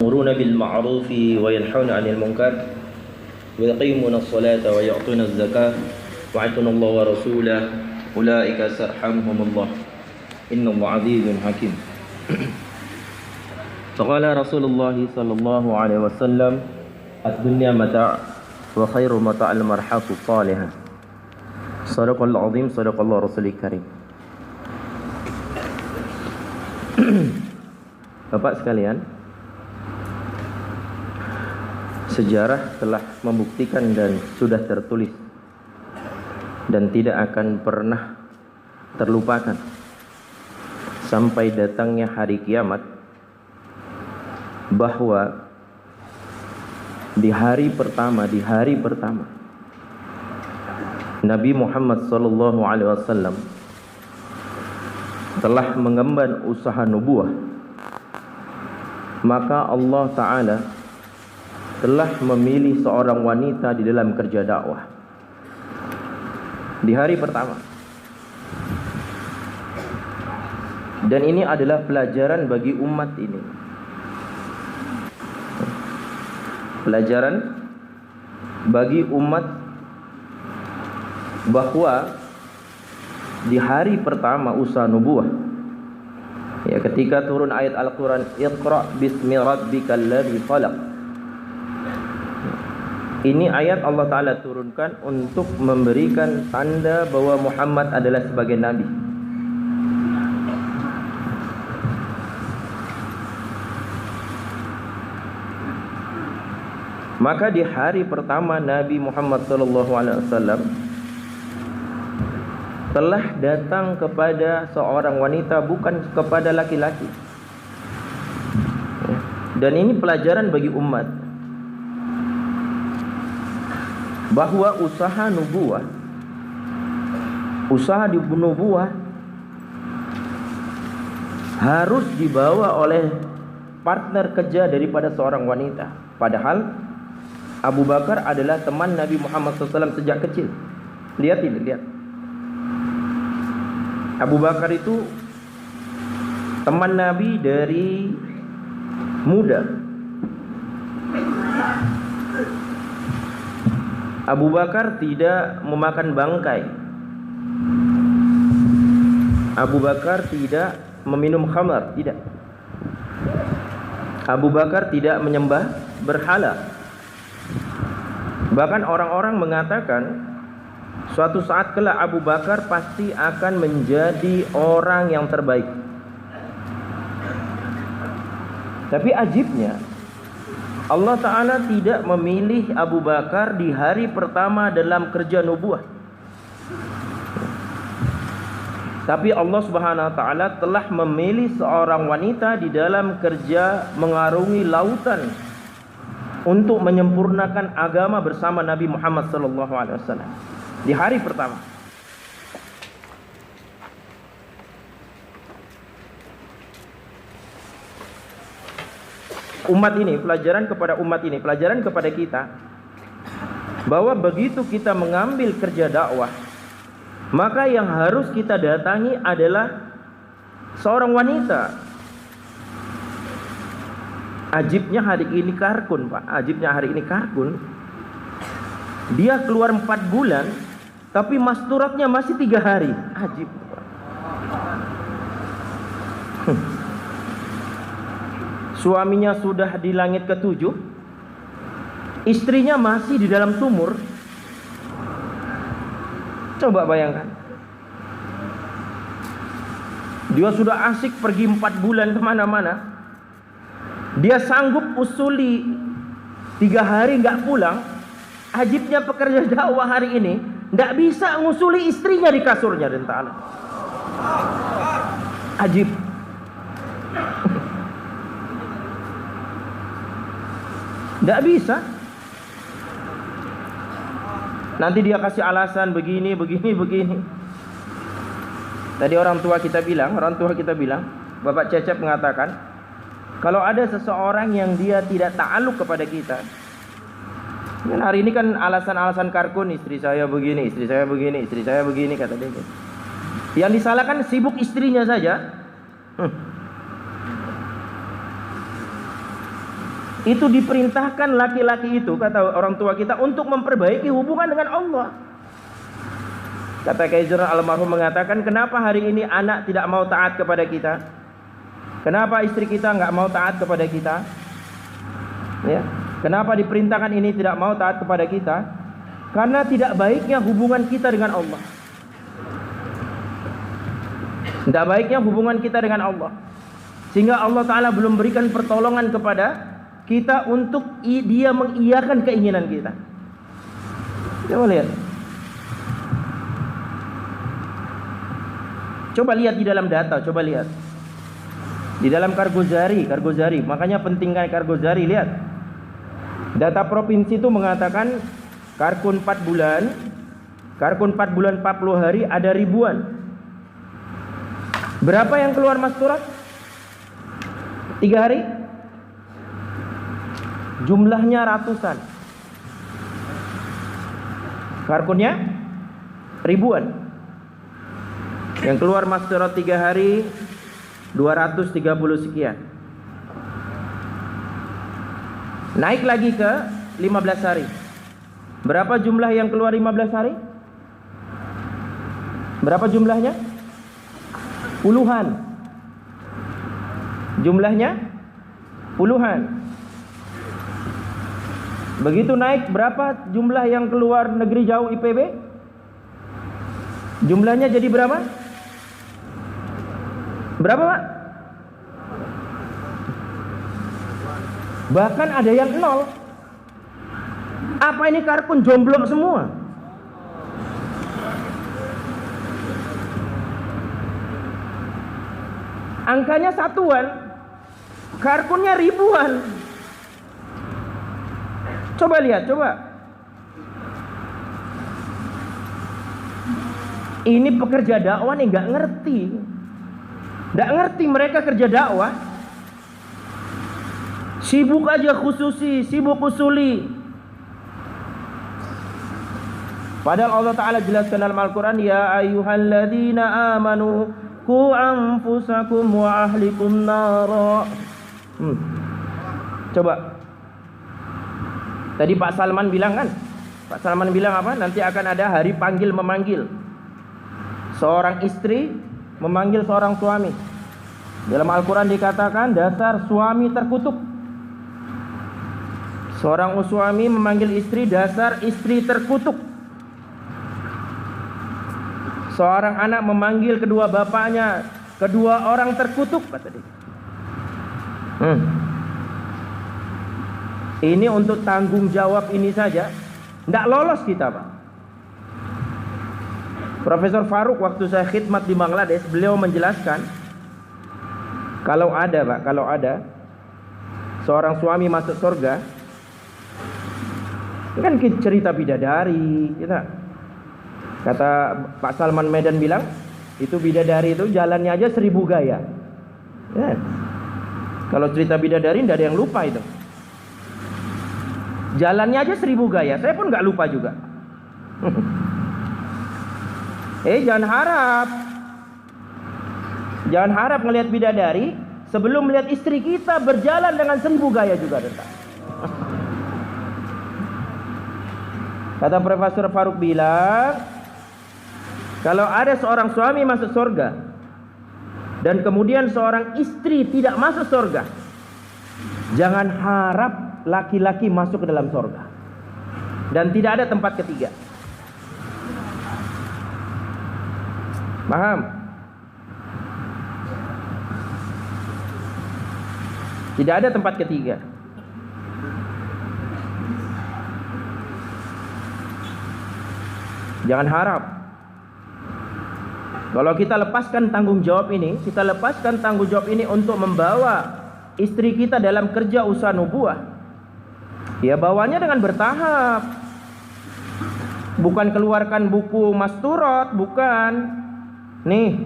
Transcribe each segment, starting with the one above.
يأمرون بالمعروف وينهون عن المنكر ويقيمون الصلاة ويعطون الزكاة ويطيعون الله ورسوله أولئك سيرحمهم الله إن الله عزيز حكيم. فقال رسول الله صلى الله عليه وسلم الدنيا متاع وخير متاع المرحة الصالحة. صدق الله العظيم صدق الله رسوله الكريم. Bapak sekalian, sejarah telah membuktikan dan sudah tertulis dan tidak akan pernah terlupakan sampai datangnya hari kiamat, bahwa di hari pertama Nabi Muhammad SAW telah mengemban usaha nubuah, maka Allah Ta'ala telah memilih seorang wanita di dalam kerja dakwah di hari pertama. Dan ini adalah pelajaran bagi umat ini. Pelajaran bagi umat bahwa di hari pertama usaha nubuah, ya, ketika turun ayat Al-Quran, Iqra bismi rabbikal ladzi khalaq. Ini ayat Allah Ta'ala turunkan untuk memberikan tanda bahwa Muhammad adalah sebagai Nabi. Maka di hari pertama Nabi Muhammad SAW telah datang kepada seorang wanita, bukan kepada laki-laki. Dan ini pelajaran bagi umat bahwa usaha nubuah, usaha di nubuah harus dibawa oleh partner kerja daripada seorang wanita. Padahal Abu Bakar adalah teman Nabi Muhammad SAW sejak kecil. Lihat ini, lihat. Abu Bakar itu teman Nabi dari muda. Abu Bakar tidak memakan bangkai. Abu Bakar tidak meminum khamar, tidak. Abu Bakar tidak menyembah berhala. Bahkan orang-orang mengatakan suatu saat kelak Abu Bakar pasti akan menjadi orang yang terbaik. Tapi ajibnya, Allah Ta'ala tidak memilih Abu Bakar di hari pertama dalam kerja nubuah. Tapi Allah Subhanahu Wa Ta'ala telah memilih seorang wanita di dalam kerja mengarungi lautan untuk menyempurnakan agama bersama Nabi Muhammad SAW di hari pertama. Umat ini, pelajaran kepada umat ini, pelajaran kepada kita, bahwa begitu kita mengambil kerja dakwah, maka yang harus kita datangi adalah seorang wanita. Ajibnya hari ini Karkun, Pak. Ajibnya hari ini Karkun, dia keluar 4 bulan, tapi masturatnya masih 3 hari. Ajib, Pak. Suaminya sudah di langit ke-7, istrinya masih di dalam sumur. Coba bayangkan. Dia sudah asik pergi 4 bulan kemana-mana. Dia sanggup usuli 3 hari nggak pulang. Ajibnya pekerja dakwah hari ini nggak bisa ngusuli istrinya di kasurnya, dan ta'ala. Ajib. Nggak bisa. Nanti dia kasih alasan begini. Tadi orang tua kita bilang, Bapak Cecep mengatakan, kalau ada seseorang yang dia tidak ta'aluk kepada kita, dan hari ini kan alasan-alasan Karkun, istri saya begini, kata dia. Yang disalahkan sibuk istrinya saja. Itu diperintahkan laki-laki itu, kata orang tua kita, untuk memperbaiki hubungan dengan Allah. Kata Kyai Zurna almarhum mengatakan, kenapa hari ini anak tidak mau taat kepada kita? Kenapa istri kita nggak mau taat kepada kita? Ya. Kenapa diperintahkan ini tidak mau taat kepada kita? Karena tidak baiknya hubungan kita dengan Allah. Tidak baiknya hubungan kita dengan Allah. Sehingga Allah Ta'ala belum berikan pertolongan kepada kita untuk dia mengiyakan keinginan kita. Coba lihat. Coba lihat di dalam data, coba lihat. Di dalam Kargozari, makanya penting kan Kargozari, lihat. Data provinsi itu mengatakan Karkun 4 bulan 40 hari ada ribuan. Berapa yang keluar masturat? 3 hari? Jumlahnya ratusan. Karkunnya ribuan. Yang keluar masturat 3 hari 230 sekian. Naik lagi ke 15 hari. Berapa jumlah yang keluar 15 hari? Berapa jumlahnya? Puluhan. Jumlahnya puluhan. Begitu naik, berapa jumlah yang keluar negeri jauh IPB? Jumlahnya jadi berapa? Berapa, Pak? Bahkan ada yang 0. Apa ini Karkun jomblo semua? Angkanya satuan, Karkunnya ribuan. Coba lihat, coba. Ini pekerja dakwah nih nggak ngerti. Nggak ngerti mereka kerja dakwah. Sibuk aja khususi, sibuk usuli. Padahal Allah Ta'ala jelaskan dalam Al-Quran, ya ayyuhalladzina amanu qu anfusakum wa ahlikum nara. Coba. Tadi Pak Salman bilang kan? Pak Salman bilang apa? Nanti akan ada hari panggil memanggil. Seorang istri memanggil seorang suami. Dalam Al-Quran dikatakan dasar suami terkutuk. Seorang suami memanggil istri, dasar istri terkutuk. Seorang anak memanggil kedua bapaknya, kedua orang terkutuk, kata dia. Ini untuk tanggung jawab ini saja tidak lolos kita, Pak. Profesor Faruk waktu saya khidmat di Bangladesh, beliau menjelaskan kalau ada seorang suami masuk surga, ini kan cerita bidadari, kita. Kata Pak Salman Medan bilang, itu bidadari itu jalannya aja 1000 gaya. Ya. Kalau cerita bidadari tidak ada yang lupa itu. Jalannya aja 1000 gaya. Saya pun nggak lupa juga. Jangan harap. Jangan harap melihat bidadari sebelum melihat istri kita berjalan dengan 1000 gaya juga, tentang. Kata Profesor Faruk bilang, kalau ada seorang suami masuk surga dan kemudian seorang istri tidak masuk surga, jangan harap laki-laki masuk ke dalam surga. Dan tidak ada tempat ketiga. Paham? Tidak ada tempat ketiga. Jangan harap. Kalau kita lepaskan tanggung jawab ini, untuk membawa istri kita dalam kerja usaha nubuah, ya bawanya dengan bertahap. Bukan keluarkan buku masturat, bukan. Nih,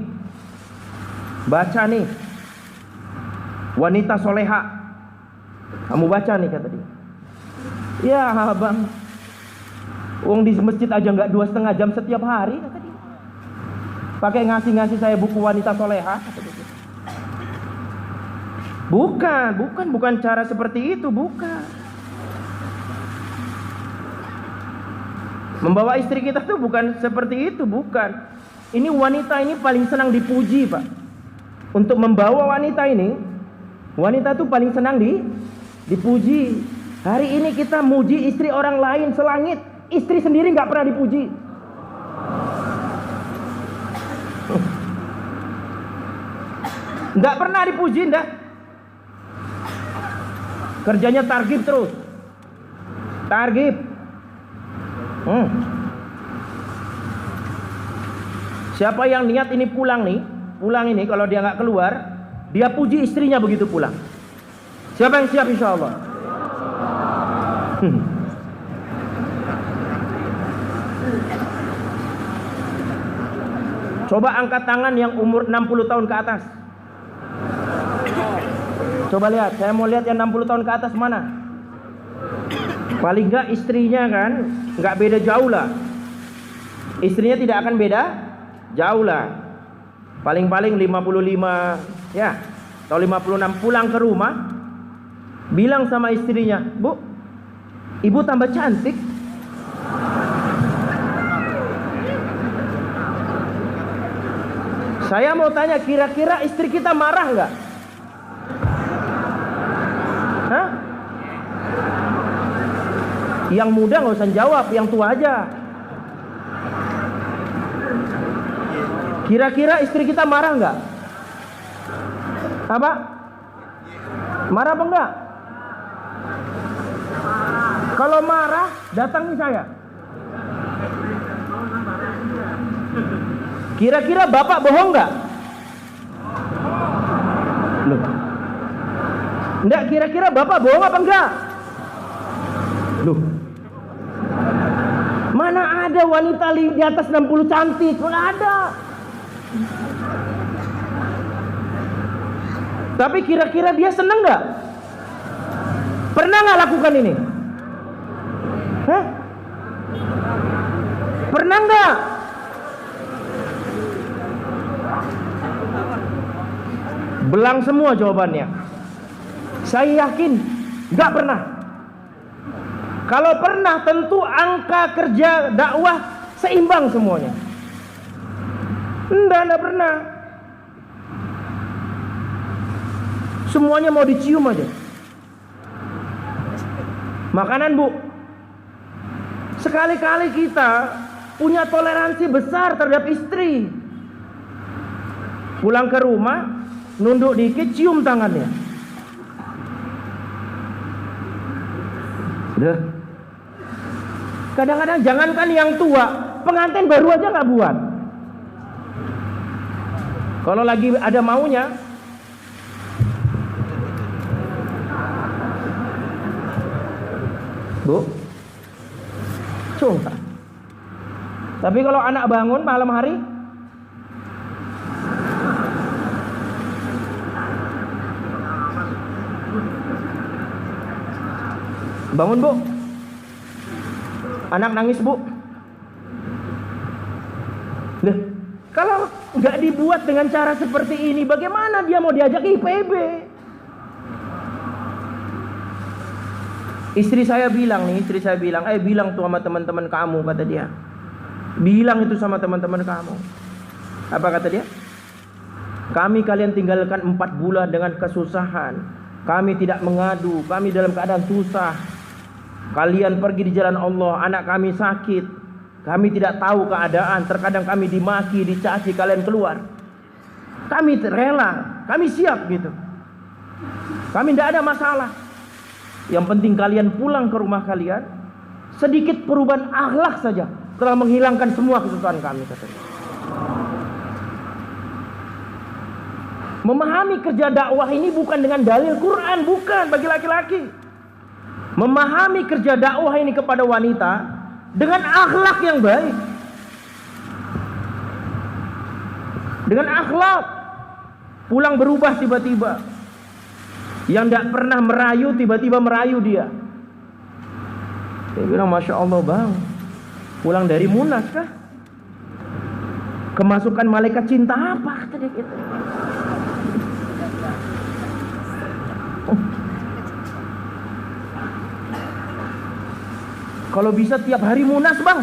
baca nih, wanita soleha. Kamu baca nih, kata dia. Ya bang, wong di masjid aja nggak 2,5 jam setiap hari, kata dia. Pakai ngasih saya buku wanita soleha. Bukan cara seperti itu, bukan. Membawa istri kita tuh bukan seperti itu, bukan. Ini wanita ini paling senang dipuji, Pak. Untuk membawa wanita ini, wanita tuh paling senang dipuji. Hari ini kita muji istri orang lain selangit, istri sendiri nggak pernah dipuji. Nggak pernah dipuji, ndak. Kerjanya targib terus. Targib. Siapa yang niat ini pulang ini kalau dia nggak keluar, dia puji istrinya begitu pulang. Siapa yang siap insya Allah? Coba angkat tangan yang umur 60 tahun ke atas. Coba lihat, saya mau lihat yang 60 tahun ke atas mana. Paling enggak istrinya kan enggak beda jauh lah. Istrinya tidak akan beda jauh lah. Paling-paling 55 ya, atau 56 pulang ke rumah, bilang sama istrinya, "Bu, ibu tambah cantik." Saya mau tanya, kira-kira istri kita marah enggak? Hah? Yang muda nggak usah jawab, yang tua aja. Kira-kira istri kita marah nggak? Apa? Marah apa enggak? Kalau marah, datangi saya. Kira-kira bapak bohong nggak? Loh. Enggak, kira-kira bapak bohong apa enggak? Loh. Mana ada wanita di atas 60 cantik? Mana ada? Tapi kira-kira dia seneng nggak? Pernah nggak lakukan ini? Hah? Pernah nggak? Belang semua jawabannya. Saya yakin nggak pernah. Kalau pernah tentu angka kerja dakwah seimbang semuanya. Enggak pernah. Semuanya mau dicium aja. Makanan, Bu. Sekali-kali kita punya toleransi besar terhadap istri. Pulang ke rumah, nunduk dikit, cium tangannya. Udah. Kadang-kadang jangankan yang tua, pengantin baru aja nggak buat. Kalau lagi ada maunya, Bu, coba. Tapi kalau anak bangun malam hari, bangun, Bu. Anak nangis, Bu. Loh, kalau nggak dibuat dengan cara seperti ini, bagaimana dia mau diajak IPB? Istri saya bilang, bilang tuh sama teman-teman kamu, kata dia. Bilang itu sama teman-teman kamu. Apa kata dia? Kami kalian tinggalkan 4 bulan dengan kesusahan. Kami tidak mengadu, kami dalam keadaan susah. Kalian pergi di jalan Allah, anak kami sakit. Kami tidak tahu keadaan, terkadang kami dimaki, dicaci, kalian keluar. Kami rela, kami siap gitu. Kami tidak ada masalah. Yang penting kalian pulang ke rumah kalian, sedikit perubahan akhlak saja telah menghilangkan semua kesusahan kami, katanya. Memahami kerja dakwah ini bukan dengan dalil Quran, bukan bagi laki-laki. Memahami kerja dakwah ini kepada wanita dengan akhlak yang baik. Dengan akhlak. Pulang berubah tiba-tiba. Yang tidak pernah merayu, tiba-tiba merayu dia. Dia bilang, Masya Allah bang, pulang dari Munas kah? Kemasukan malaikat cinta apa? Kata dia gitu. Kalau bisa tiap hari munas, Bang.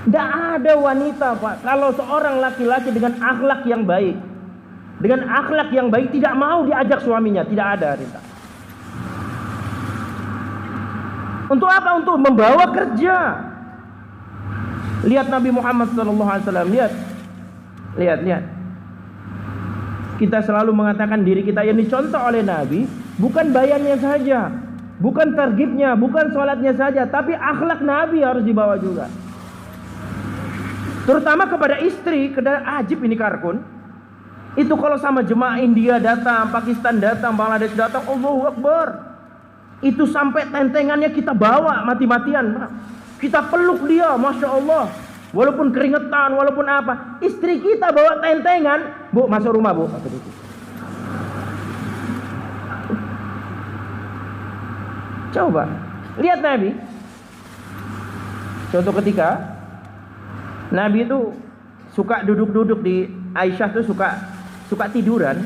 Tidak ada wanita, Pak, kalau seorang laki-laki dengan akhlak yang baik, tidak mau diajak suaminya, tidak ada, Rita. Untuk apa? Untuk membawa kerja. Lihat Nabi Muhammad SAW, lihat. Kita selalu mengatakan diri kita yang dicontoh oleh Nabi, bukan bayannya saja, bukan targibnya, bukan sholatnya saja, tapi akhlak Nabi harus dibawa juga. Terutama kepada istri, ajib ini Karkun. Itu kalau sama jemaah India datang, Pakistan datang, Bangladesh datang, Allahu Akbar. Itu sampai tentengannya kita bawa mati-matian. Kita peluk dia, Masya Allah. Walaupun keringetan, walaupun apa. Istri kita bawa tentengan, Bu, masuk rumah, Bu. Coba, lihat Nabi. Suatu ketika Nabi itu suka duduk-duduk di Aisyah tuh suka tiduran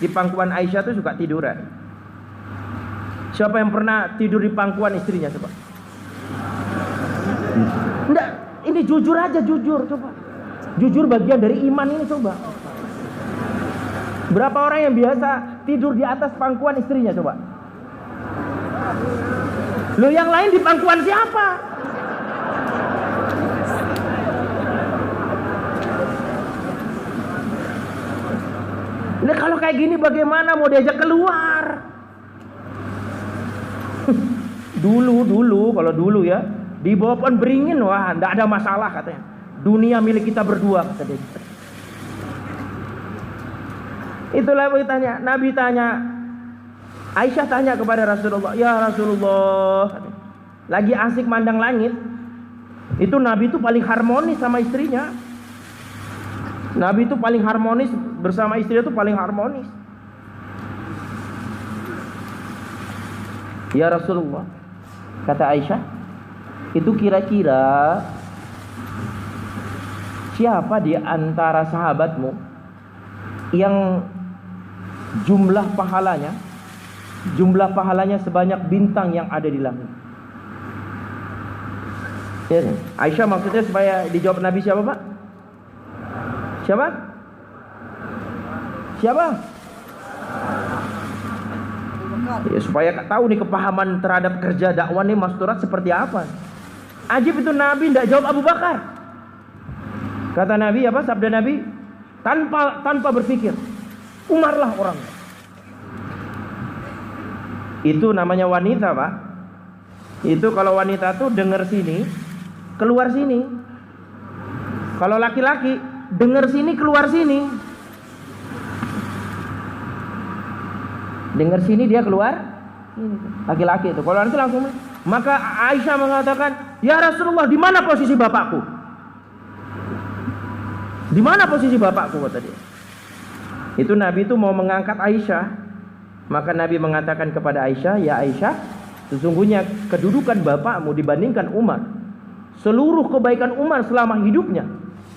di pangkuan Aisyah tuh suka tiduran. Siapa yang pernah tidur di pangkuan istrinya coba? Enggak, ini jujur aja, jujur coba. Jujur bagian dari iman ini coba. Berapa orang yang biasa tidur di atas pangkuan istrinya coba? Loh, yang lain di pangkuan siapa? Nah, kalau kayak gini bagaimana mau diajak keluar? Kalau dulu ya, di bawah pohon beringin, wah, enggak ada masalah katanya. Dunia milik kita berdua, kata dia. Itulah Nabi tanya, Aisyah tanya kepada Rasulullah, "Ya Rasulullah," lagi asik mandang langit. Itu Nabi itu paling harmonis sama istrinya. Nabi itu paling harmonis bersama istrinya, itu paling harmonis. "Ya Rasulullah," kata Aisyah, "itu kira-kira siapa di antara sahabatmu yang jumlah pahalanya sebanyak bintang yang ada di langit?" Ya, Aisyah maksudnya supaya dijawab Nabi siapa, Pak? Siapa? Ya, supaya tahu nih kepahaman terhadap kerja dakwah nih Masturat seperti apa. Ajib itu Nabi tidak jawab Abu Bakar. Kata Nabi apa? Sabda Nabi tanpa berpikir, Umarlah orang. Itu namanya wanita, Pak. Itu kalau wanita tuh dengar sini, keluar sini. Kalau laki-laki dengar sini, keluar sini. Dengar sini, dia keluar sini. Laki-laki itu. Kalau itu langsung. Maka Aisyah mengatakan, "Ya Rasulullah, di mana posisi bapakku? Di mana posisi bapakku?" kata dia. Itu Nabi itu mau mengangkat Aisyah. Maka Nabi mengatakan kepada Aisyah, "Ya Aisyah, sesungguhnya kedudukan bapakmu dibandingkan Umar, seluruh kebaikan Umar selama hidupnya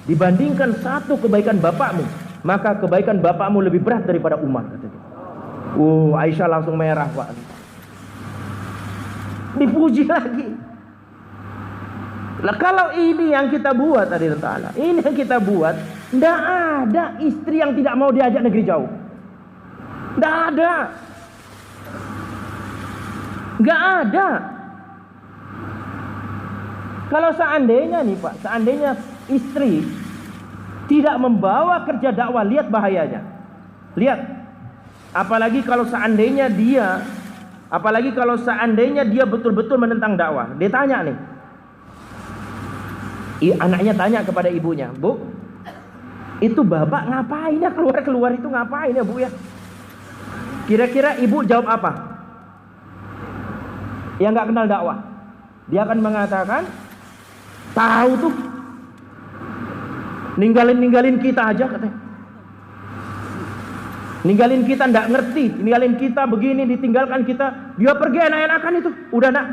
dibandingkan satu kebaikan bapakmu, maka kebaikan bapakmu lebih berat daripada Umar," kata dia. Aisyah langsung merah, Pak. Dipuji lagi. Lah kalau ini yang kita buat tadi Ta'ala, ini yang kita buat, tidak ada istri yang tidak mau diajak negeri jauh. Tidak ada. Nggak ada. Kalau seandainya nih Pak, seandainya istri tidak membawa kerja dakwah, lihat bahayanya. Lihat. Apalagi kalau seandainya dia betul-betul menentang dakwah. Dia tanya nih. Anaknya tanya kepada ibunya, "Bu, itu bapak ngapain ya keluar-keluar itu ngapain ya, Bu ya?" Kira-kira ibu jawab apa? Yang nggak kenal dakwah. Dia akan mengatakan, "Tahu tuh, ninggalin kita aja," katanya. Ninggalin kita nggak ngerti, ninggalin kita begini, ditinggalkan kita, dia pergi enak-enakan itu. Udah nak,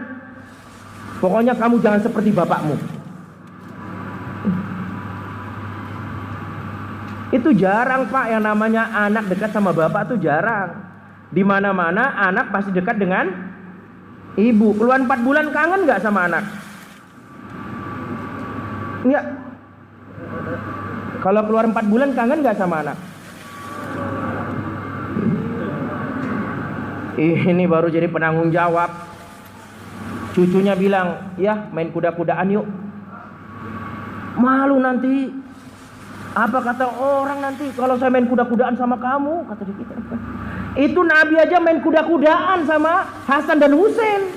pokoknya kamu jangan seperti bapakmu. Itu jarang Pak, yang namanya anak dekat sama bapak tuh jarang. Di mana-mana anak pasti dekat dengan Ibu keluar 4 bulan kangen nggak sama anak? Enggak. Kalau keluar 4 bulan kangen nggak sama anak? Ini baru jadi penanggung jawab. Cucunya bilang, ya main kuda-kudaan yuk. Malu nanti. Apa kata orang nanti kalau saya main kuda-kudaan sama kamu, kata dia gitu. Itu Nabi aja main kuda-kudaan sama Hasan dan Husain.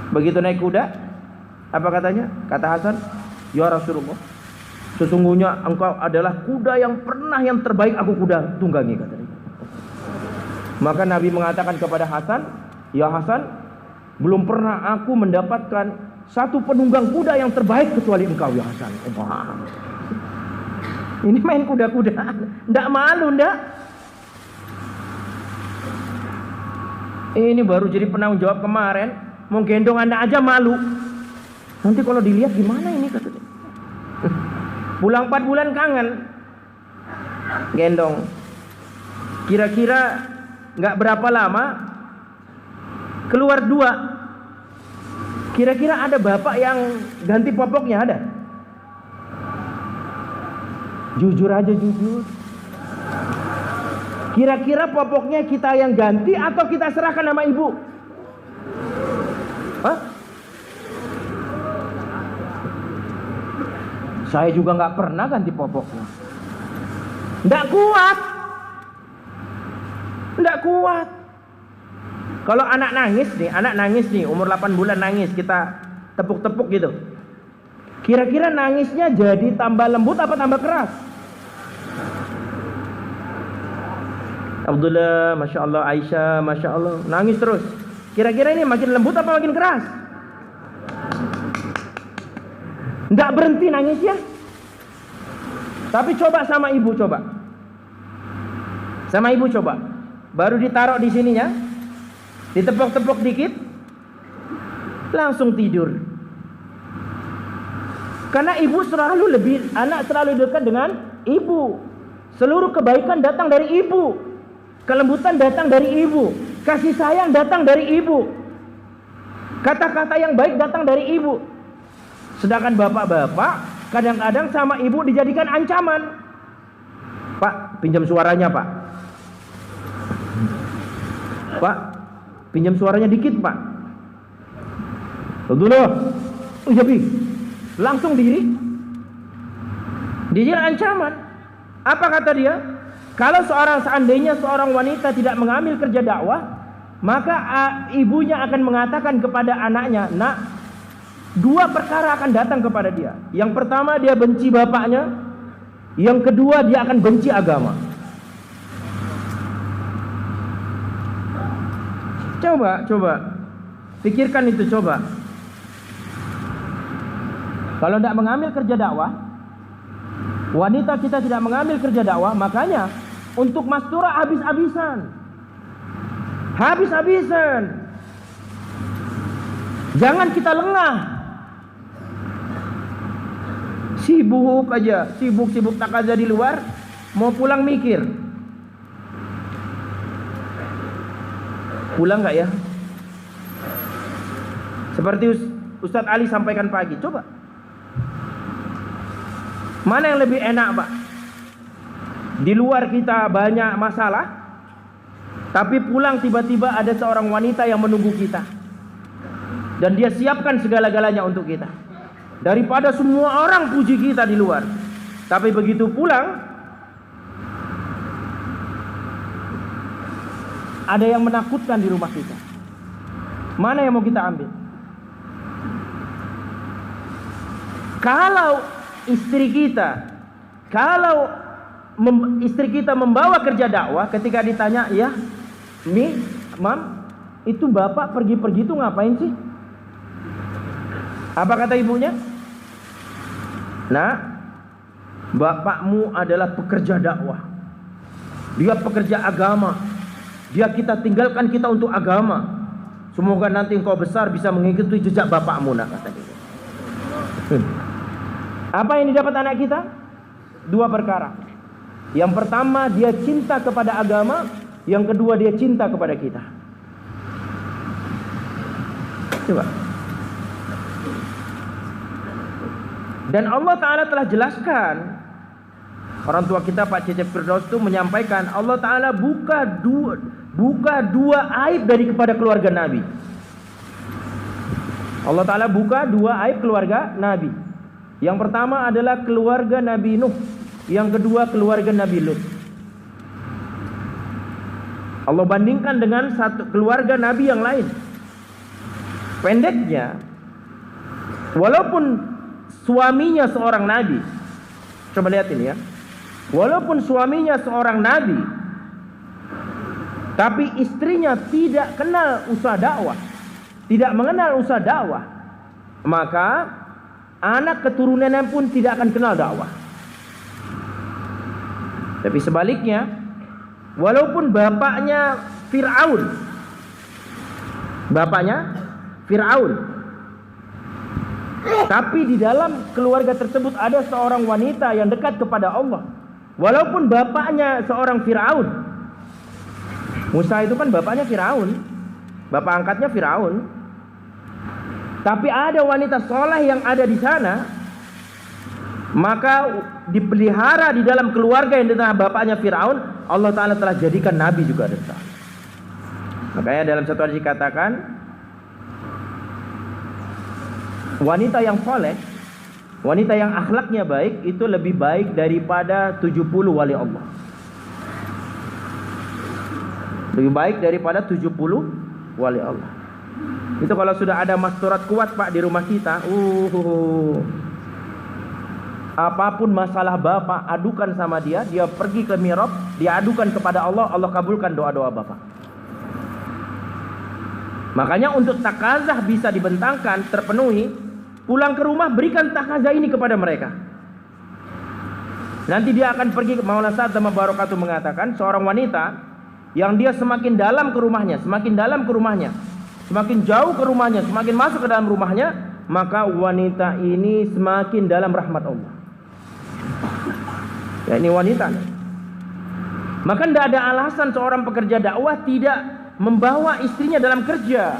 Begitu naik kuda, apa katanya? Kata Hasan, ya Rasulullah, sesungguhnya engkau adalah kuda yang terbaik aku kuda tunggangi, kata dia. Maka Nabi mengatakan kepada Hasan, ya Hasan, belum pernah aku mendapatkan satu penunggang kuda yang terbaik kecuali engkau ya Hasan. Wah. Ini main kuda-kudaan, ndak malu ndak? Ini baru jadi penanggung jawab kemarin, mau gendong anak aja malu. Nanti kalau dilihat gimana ini, kata dia. Pulang 4 bulan kangen, gendong. Kira-kira nggak berapa lama keluar 2. Kira-kira ada bapak yang ganti popoknya, ada? Jujur aja, jujur. Kira-kira popoknya kita yang ganti atau kita serahkan sama ibu? Hah? Saya juga nggak pernah ganti popoknya. Nggak kuat. Nggak kuat. Kalau anak nangis nih, umur 8 bulan nangis, kita tepuk-tepuk gitu. Kira-kira nangisnya jadi tambah lembut apa tambah keras? Abdullah, Masya Allah, Aisyah, Masya Allah, nangis terus. Kira-kira ini makin lembut apa makin keras? Nggak berhenti nangisnya. Tapi coba sama ibu, coba. Sama ibu coba. Baru ditaruh di sininya, ditepuk-tepuk dikit, langsung tidur. Karena ibu anak selalu dekat dengan ibu. Seluruh kebaikan datang dari ibu, kelembutan datang dari ibu, kasih sayang datang dari ibu, kata-kata yang baik datang dari ibu. Sedangkan bapak-bapak kadang-kadang sama ibu dijadikan ancaman. Pak, pinjam suaranya Pak. Pak, pinjam suaranya dikit Pak. Dulu, iya Bi, langsung diri. Dia ancaman. Apa kata dia? Kalau seandainya seorang wanita tidak mengambil kerja dakwah, maka ibunya akan mengatakan kepada anaknya, nak, 2 perkara akan datang kepada dia. Yang pertama, dia benci bapaknya. Yang kedua, dia akan benci agama. Coba pikirkan itu, coba. Kalau tidak mengambil kerja dakwah, wanita kita tidak mengambil kerja dakwah, makanya untuk masturah habis-habisan. Jangan kita lengah. Sibuk aja, sibuk tak aja di luar, mau pulang mikir. Pulang nggak ya? Seperti Ustadz Ali sampaikan pagi, coba. Mana yang lebih enak, Pak? Di luar kita banyak masalah, tapi pulang tiba-tiba ada seorang wanita yang menunggu kita, dan dia siapkan segala-galanya untuk kita. Daripada semua orang puji kita di luar, tapi begitu pulang ada yang menakutkan di rumah kita. Mana yang mau kita ambil? Kalau istri kita membawa kerja dakwah, ketika ditanya, ya, Mam, itu bapak pergi-pergi itu ngapain sih? Apa kata ibunya? Nah, bapakmu adalah pekerja dakwah. Dia pekerja agama. Dia kita tinggalkan kita untuk agama. Semoga nanti engkau besar bisa mengikuti jejak bapakmu, nak, kata dia. Apa yang didapat anak kita? 2 perkara. Yang pertama, dia cinta kepada agama. Yang kedua, dia cinta kepada kita. Coba. Dan Allah Ta'ala telah jelaskan. Orang tua kita Pak Cecep Firdaus itu menyampaikan, Allah Ta'ala buka dua aib kepada keluarga Nabi. Allah Ta'ala buka dua aib keluarga Nabi. Yang pertama adalah keluarga Nabi Nuh, yang kedua keluarga Nabi Lut. Allah bandingkan dengan satu keluarga Nabi yang lain. Pendeknya, walaupun suaminya seorang Nabi, coba lihat ini ya, walaupun suaminya seorang Nabi, tapi istrinya tidak kenal usaha dakwah, tidak mengenal usaha dakwah, maka anak keturunannya pun tidak akan kenal dakwah. Tapi sebaliknya, walaupun bapaknya Fir'aun, tapi di dalam keluarga tersebut ada seorang wanita yang dekat kepada Allah. Walaupun bapaknya seorang Fir'aun, Musa itu kan bapaknya Fir'aun, bapak angkatnya Fir'aun, tapi ada wanita soleh yang ada di sana, maka dipelihara di dalam keluarga yang di tengah bapaknya Fir'aun, Allah Ta'ala telah jadikan Nabi juga ada. Makanya dalam satu hadis dikatakan, wanita yang soleh, wanita yang akhlaknya baik, itu lebih baik daripada 70 wali Allah. Lebih baik daripada 70 wali Allah. Itu kalau sudah ada masturat kuat Pak di rumah kita, apapun masalah bapak, adukan sama dia, dia pergi ke mihrab, dia adukan kepada Allah, Allah kabulkan doa-doa bapak. Makanya untuk takazah bisa dibentangkan, terpenuhi, pulang ke rumah berikan takazah ini kepada mereka. Nanti dia akan pergi. Maulana Sa'ad Dhamma Barokatuh mengatakan, seorang wanita yang dia semakin dalam ke rumahnya, semakin dalam ke rumahnya, semakin jauh ke rumahnya, semakin masuk ke dalam rumahnya, maka wanita ini semakin dalam rahmat Allah. Ya, ini wanita. Maka tidak ada alasan seorang pekerja dakwah tidak membawa istrinya dalam kerja.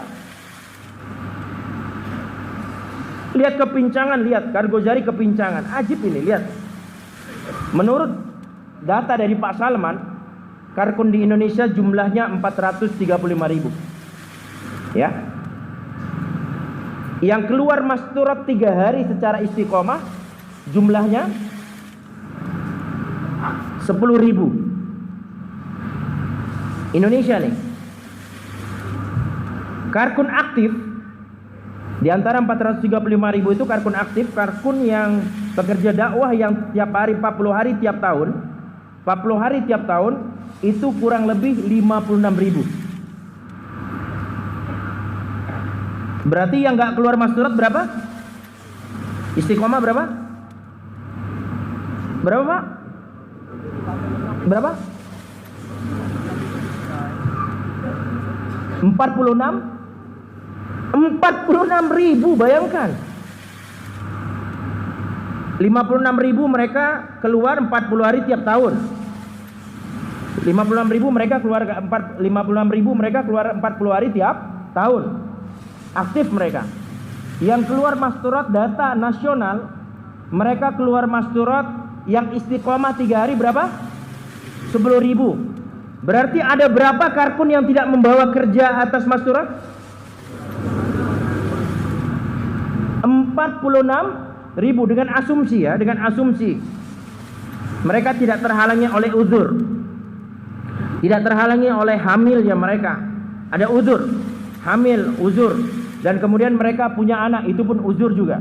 Lihat kepincangan, lihat Kargojari kepincangan. Ajib ini, lihat. Menurut data dari Pak Salman, Karkun di Indonesia jumlahnya 435.000. Ya. Yang keluar masturat 3 hari secara istiqomah jumlahnya 10.000. Indonesia nih. Karkun aktif di antara 435.000 itu karkun aktif, karkun yang pekerja dakwah yang tiap hari 40 hari tiap tahun. 40 hari tiap tahun itu kurang lebih 56.000. Berarti yang nggak keluar masturat berapa? Istiqomah berapa? Berapa Pak? Berapa? 46.000, bayangkan. 56.000 mereka keluar 40 hari tiap tahun. 56.000 mereka keluar 56.000 mereka keluar 40 hari tiap tahun. Aktif mereka. Yang keluar masturat data nasional, mereka keluar masturat yang istiqomah 3 hari berapa? 10.000. Berarti ada berapa karkun yang tidak membawa kerja atas masturat? 46.000 dengan asumsi ya, dengan asumsi mereka tidak terhalangi oleh uzur, tidak terhalangi oleh hamilnya mereka. Ada uzur, hamil, uzur, dan kemudian mereka punya anak, itu pun uzur juga.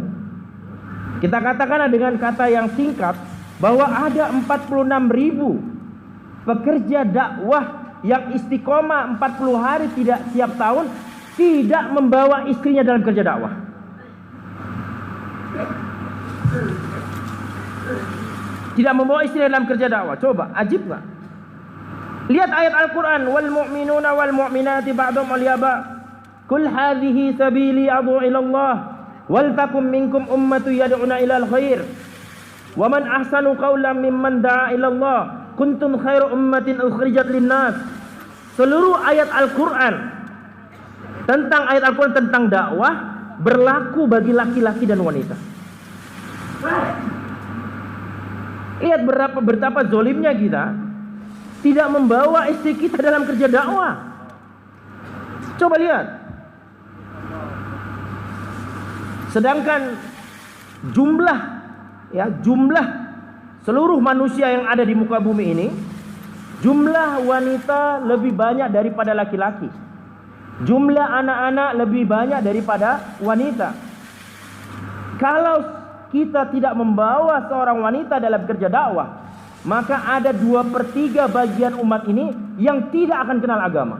Kita katakan dengan kata yang singkat bahwa ada 46.000 pekerja dakwah yang istiqomah 40 hari tidak tiap tahun, tidak membawa istrinya dalam kerja dakwah. Tidak membawa istrinya dalam kerja dakwah. Coba, ajib nggak? Lihat ayat Al-Quran, wal mu'minuna wal mu'minati ba'dhum awliya ba'd. Kul hadhihi sabili ad'u ila Allah wal takum minkum ummatu yad'una ila al-khair. Wa man ahsanu qawlan mimman da'a ila Allah. Kuntum khairu ummatin ukhrijat linnas. Seluruh ayat Al-Quran tentang ayat Al-Quran tentang dakwah berlaku bagi laki-laki dan wanita. Lihat betapa zolimnya kita tidak membawa istri kita dalam kerja dakwah. Coba lihat. Sedangkan jumlah seluruh manusia yang ada di muka bumi ini, jumlah wanita lebih banyak daripada laki-laki. Jumlah anak-anak lebih banyak daripada wanita. Kalau kita tidak membawa seorang wanita dalam kerja dakwah, maka ada 2/3 bagian umat ini yang tidak akan kenal agama.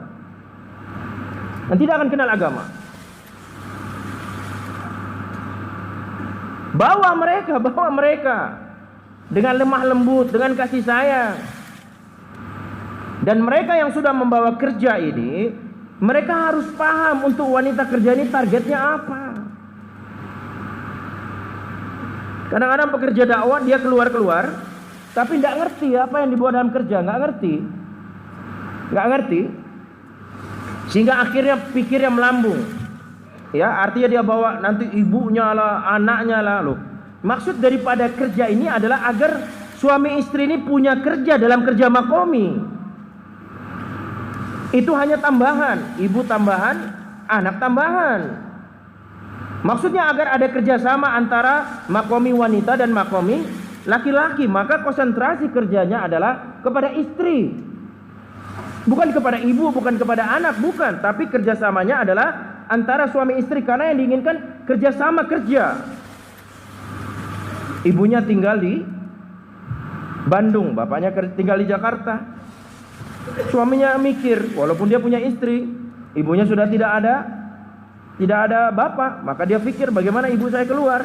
Bawa mereka dengan lemah lembut, dengan kasih sayang. Dan mereka yang sudah membawa kerja ini, mereka harus paham untuk wanita kerja ini targetnya apa. Kadang-kadang pekerja dakwah dia keluar, tapi tidak ngerti apa yang dibawa dalam kerja, nggak ngerti, sehingga akhirnya pikirnya melambung. Ya, artinya dia bawa nanti ibunya lah, anaknya lah loh. Maksud daripada kerja ini adalah agar suami istri ini punya kerja dalam kerja makomi. Itu hanya tambahan, ibu tambahan, anak tambahan. Maksudnya agar ada kerjasama antara makomi wanita dan makomi laki-laki. Maka konsentrasi kerjanya adalah kepada istri, bukan kepada ibu, bukan kepada anak, bukan. Tapi kerjasamanya adalah antara suami istri, karena yang diinginkan kerjasama kerja. Ibunya tinggal di Bandung, bapaknya tinggal di Jakarta. Suaminya mikir, walaupun dia punya istri, ibunya sudah tidak ada bapak, maka dia pikir bagaimana ibu saya keluar.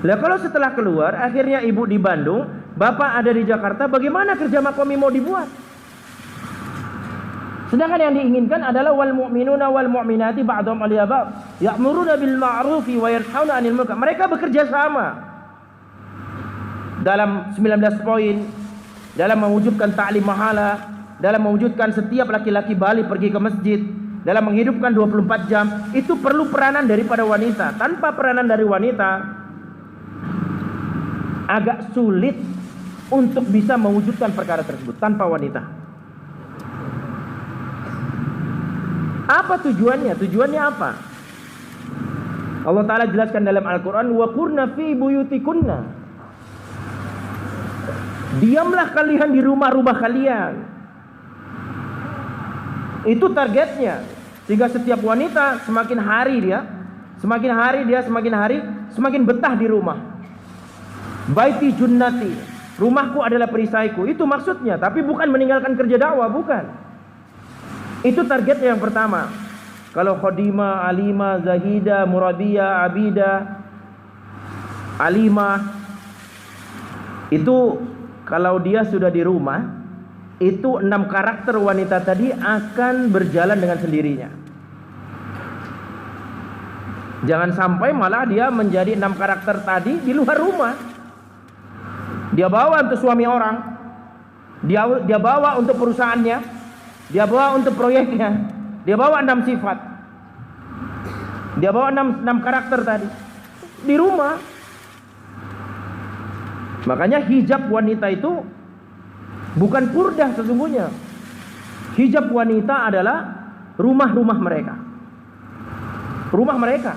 Lah kalau setelah keluar, akhirnya ibu di Bandung, bapak ada di Jakarta, bagaimana kerja makomi mau dibuat? Sedangkan yang diinginkan adalah wal mu'minuna wal mu'minati ba'dhum awliya ba'd ya'muruna bil ma'rufi wa yanhauna 'anil munkar. Mereka bekerja sama dalam 19 poin, dalam mewujudkan ta'lim mahala, dalam mewujudkan setiap laki-laki balik pergi ke masjid, dalam menghidupkan 24 jam. Itu perlu peranan daripada wanita. Tanpa peranan dari wanita, agak sulit untuk bisa mewujudkan perkara tersebut tanpa wanita. Apa tujuannya? Tujuannya apa? Allah Ta'ala jelaskan dalam Al-Quran, wa qurna fi buyutikunna. Diamlah kalian di rumah-rumah kalian. Itu targetnya. Sehingga setiap wanita semakin hari semakin betah di rumah. Baiti junnati, rumahku adalah perisaiku. Itu maksudnya, tapi bukan meninggalkan kerja dakwah, bukan. Itu targetnya yang pertama. Kalau khodimah, alimah, zahida, murabiyah, abidah, alimah, itu kalau dia sudah di rumah, itu 6 karakter wanita tadi akan berjalan dengan sendirinya. Jangan sampai malah dia menjadi 6 karakter tadi di luar rumah. Dia bawa untuk suami orang, dia bawa untuk perusahaannya, dia bawa untuk proyeknya, dia bawa 6 sifat, dia bawa 6 karakter tadi di rumah. Makanya hijab wanita itu bukan purdah sesungguhnya. Hijab wanita adalah rumah-rumah mereka. Rumah mereka.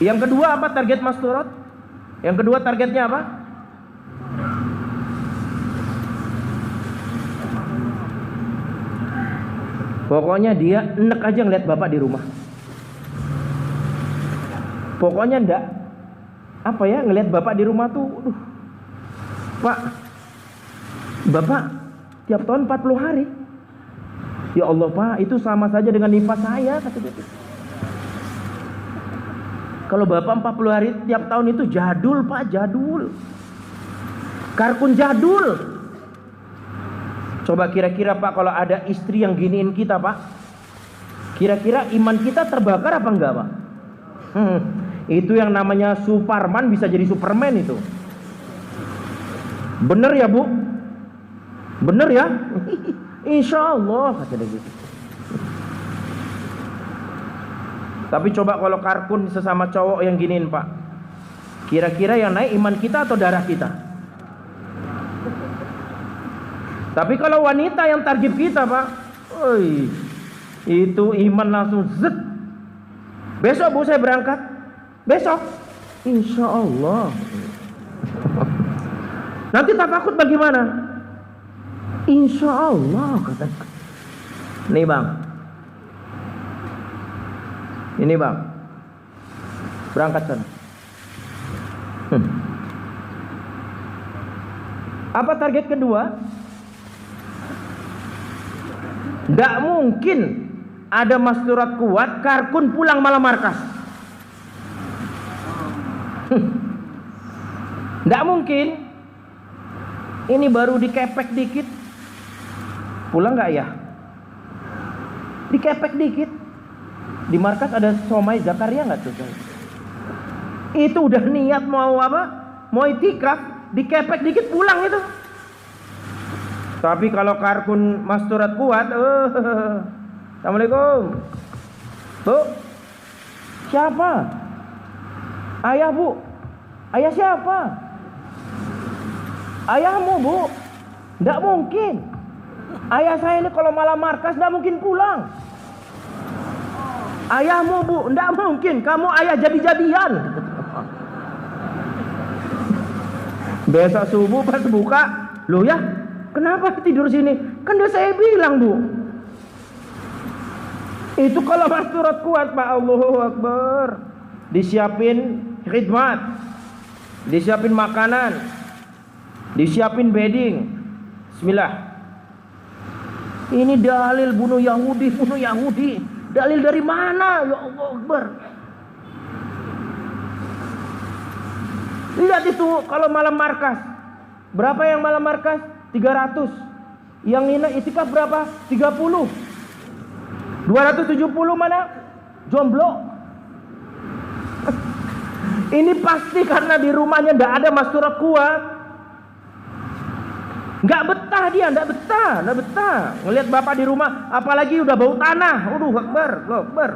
Yang kedua apa target Mas Turut? Yang kedua targetnya apa? Pokoknya dia enek aja ngeliat bapak di rumah. Pokoknya ndak ngeliat bapak di rumah tuh, Pak, bapak tiap tahun 40 hari. Ya Allah Pak, itu sama saja dengan nifas saya, kata dia. Kalau bapak 40 hari tiap tahun itu jadul Pak, jadul. Karkun jadul. Coba kira-kira Pak, kalau ada istri yang giniin kita Pak, kira-kira iman kita terbakar apa enggak Pak? Itu yang namanya Superman bisa jadi Superman itu. Bener ya Bu? Bener ya? Insya Allah, kata dia gitu. Tapi coba kalau karkun sesama cowok yang giniin Pak, kira-kira yang naik iman kita atau darah kita? Tapi kalau wanita yang target kita Pak, oi, itu iman langsung zet. Besok Bu saya berangkat, besok insya Allah. Nanti takut bagaimana? Insya Allah kata. Nih Bang, ini Bang, berangkat sana. Apa target kedua? Tidak mungkin ada masturat kuat, karkun pulang malam markas. Tidak mungkin. Ini baru dikepek dikit, pulang nggak ya? Dikepek dikit. Di markas ada somai Zakaria nggak tuh? Itu udah niat mau apa? Mau itikaf, dikepek dikit pulang itu. Tapi kalau karkun masturat kuat, Assalamualaikum, Bu. Siapa? Ayah Bu. Ayah siapa? Ayahmu Bu. Tidak mungkin. Ayah saya ini kalau malam markas tidak mungkin pulang. Ayahmu Bu. Tidak mungkin. Kamu ayah jadi-jadian. Besok subuh pas buka, loh ya, kenapa tidur sini? Kan udah saya bilang Bu. Itu kalau masturat kuat Pak. Allahu Akbar. Disiapin khidmat, disiapin makanan, disiapin bedding. Bismillah. Ini dalil bunuh Yahudi, bunuh Yahudi. Dalil dari mana? Ya Allah Akbar. Lihat itu kalau malam markas. Berapa yang malam markas? 300. Yang ini itikaf berapa? 30. 270 mana? Jomblo. Ini pasti karena di rumahnya tidak ada masturat kuat. Nggak betah dia, nggak betah. Ngelihat bapak di rumah, apalagi udah bau tanah. Waduh, Akbar, Akbar.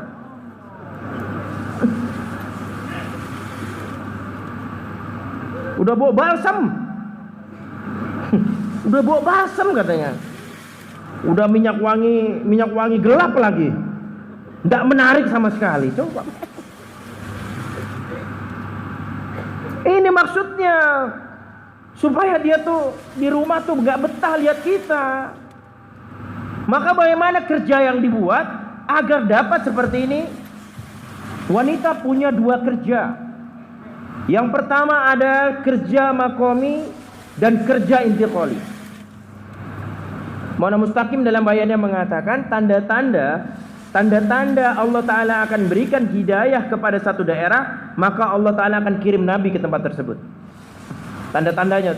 Udah bau balsam. Udah bau balsam katanya. Udah minyak wangi gelap lagi. Nggak menarik sama sekali. Coba. Ini maksudnya supaya dia tuh di rumah tuh gak betah lihat kita. Maka bagaimana kerja yang dibuat agar dapat seperti ini? Wanita punya dua kerja. Yang pertama ada kerja makomi dan kerja intiqali. Maulana Mustaqim dalam bayannya mengatakan tanda-tanda Allah Ta'ala akan berikan hidayah kepada satu daerah, maka Allah Ta'ala akan kirim Nabi ke tempat tersebut. Tanda-tandanya.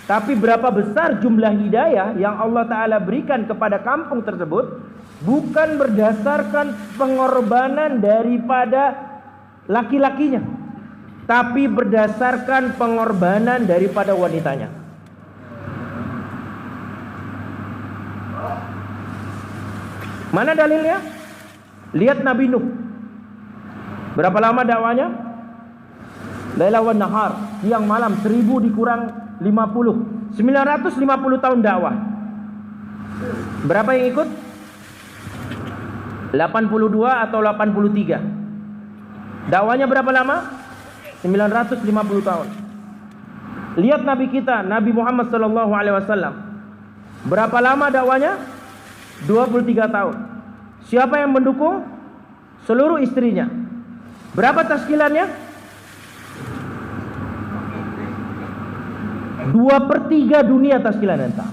Tapi berapa besar jumlah hidayah yang Allah Ta'ala berikan kepada kampung tersebut bukan berdasarkan pengorbanan daripada laki-lakinya, tapi berdasarkan pengorbanan daripada wanitanya. Mana dalilnya? Lihat Nabi Nuh. Berapa lama dakwanya? Laila wan nahar, siang malam, 1000 dikurang 50, 950 tahun dakwah. Berapa yang ikut? 82 atau 83. Dakwanya berapa lama? 950 tahun. Lihat Nabi kita, Nabi Muhammad SAW. Berapa lama dakwanya? 23 tahun. Siapa yang mendukung? Seluruh istrinya. Berapa taskilannya? 2/3 dunia taskilan entah.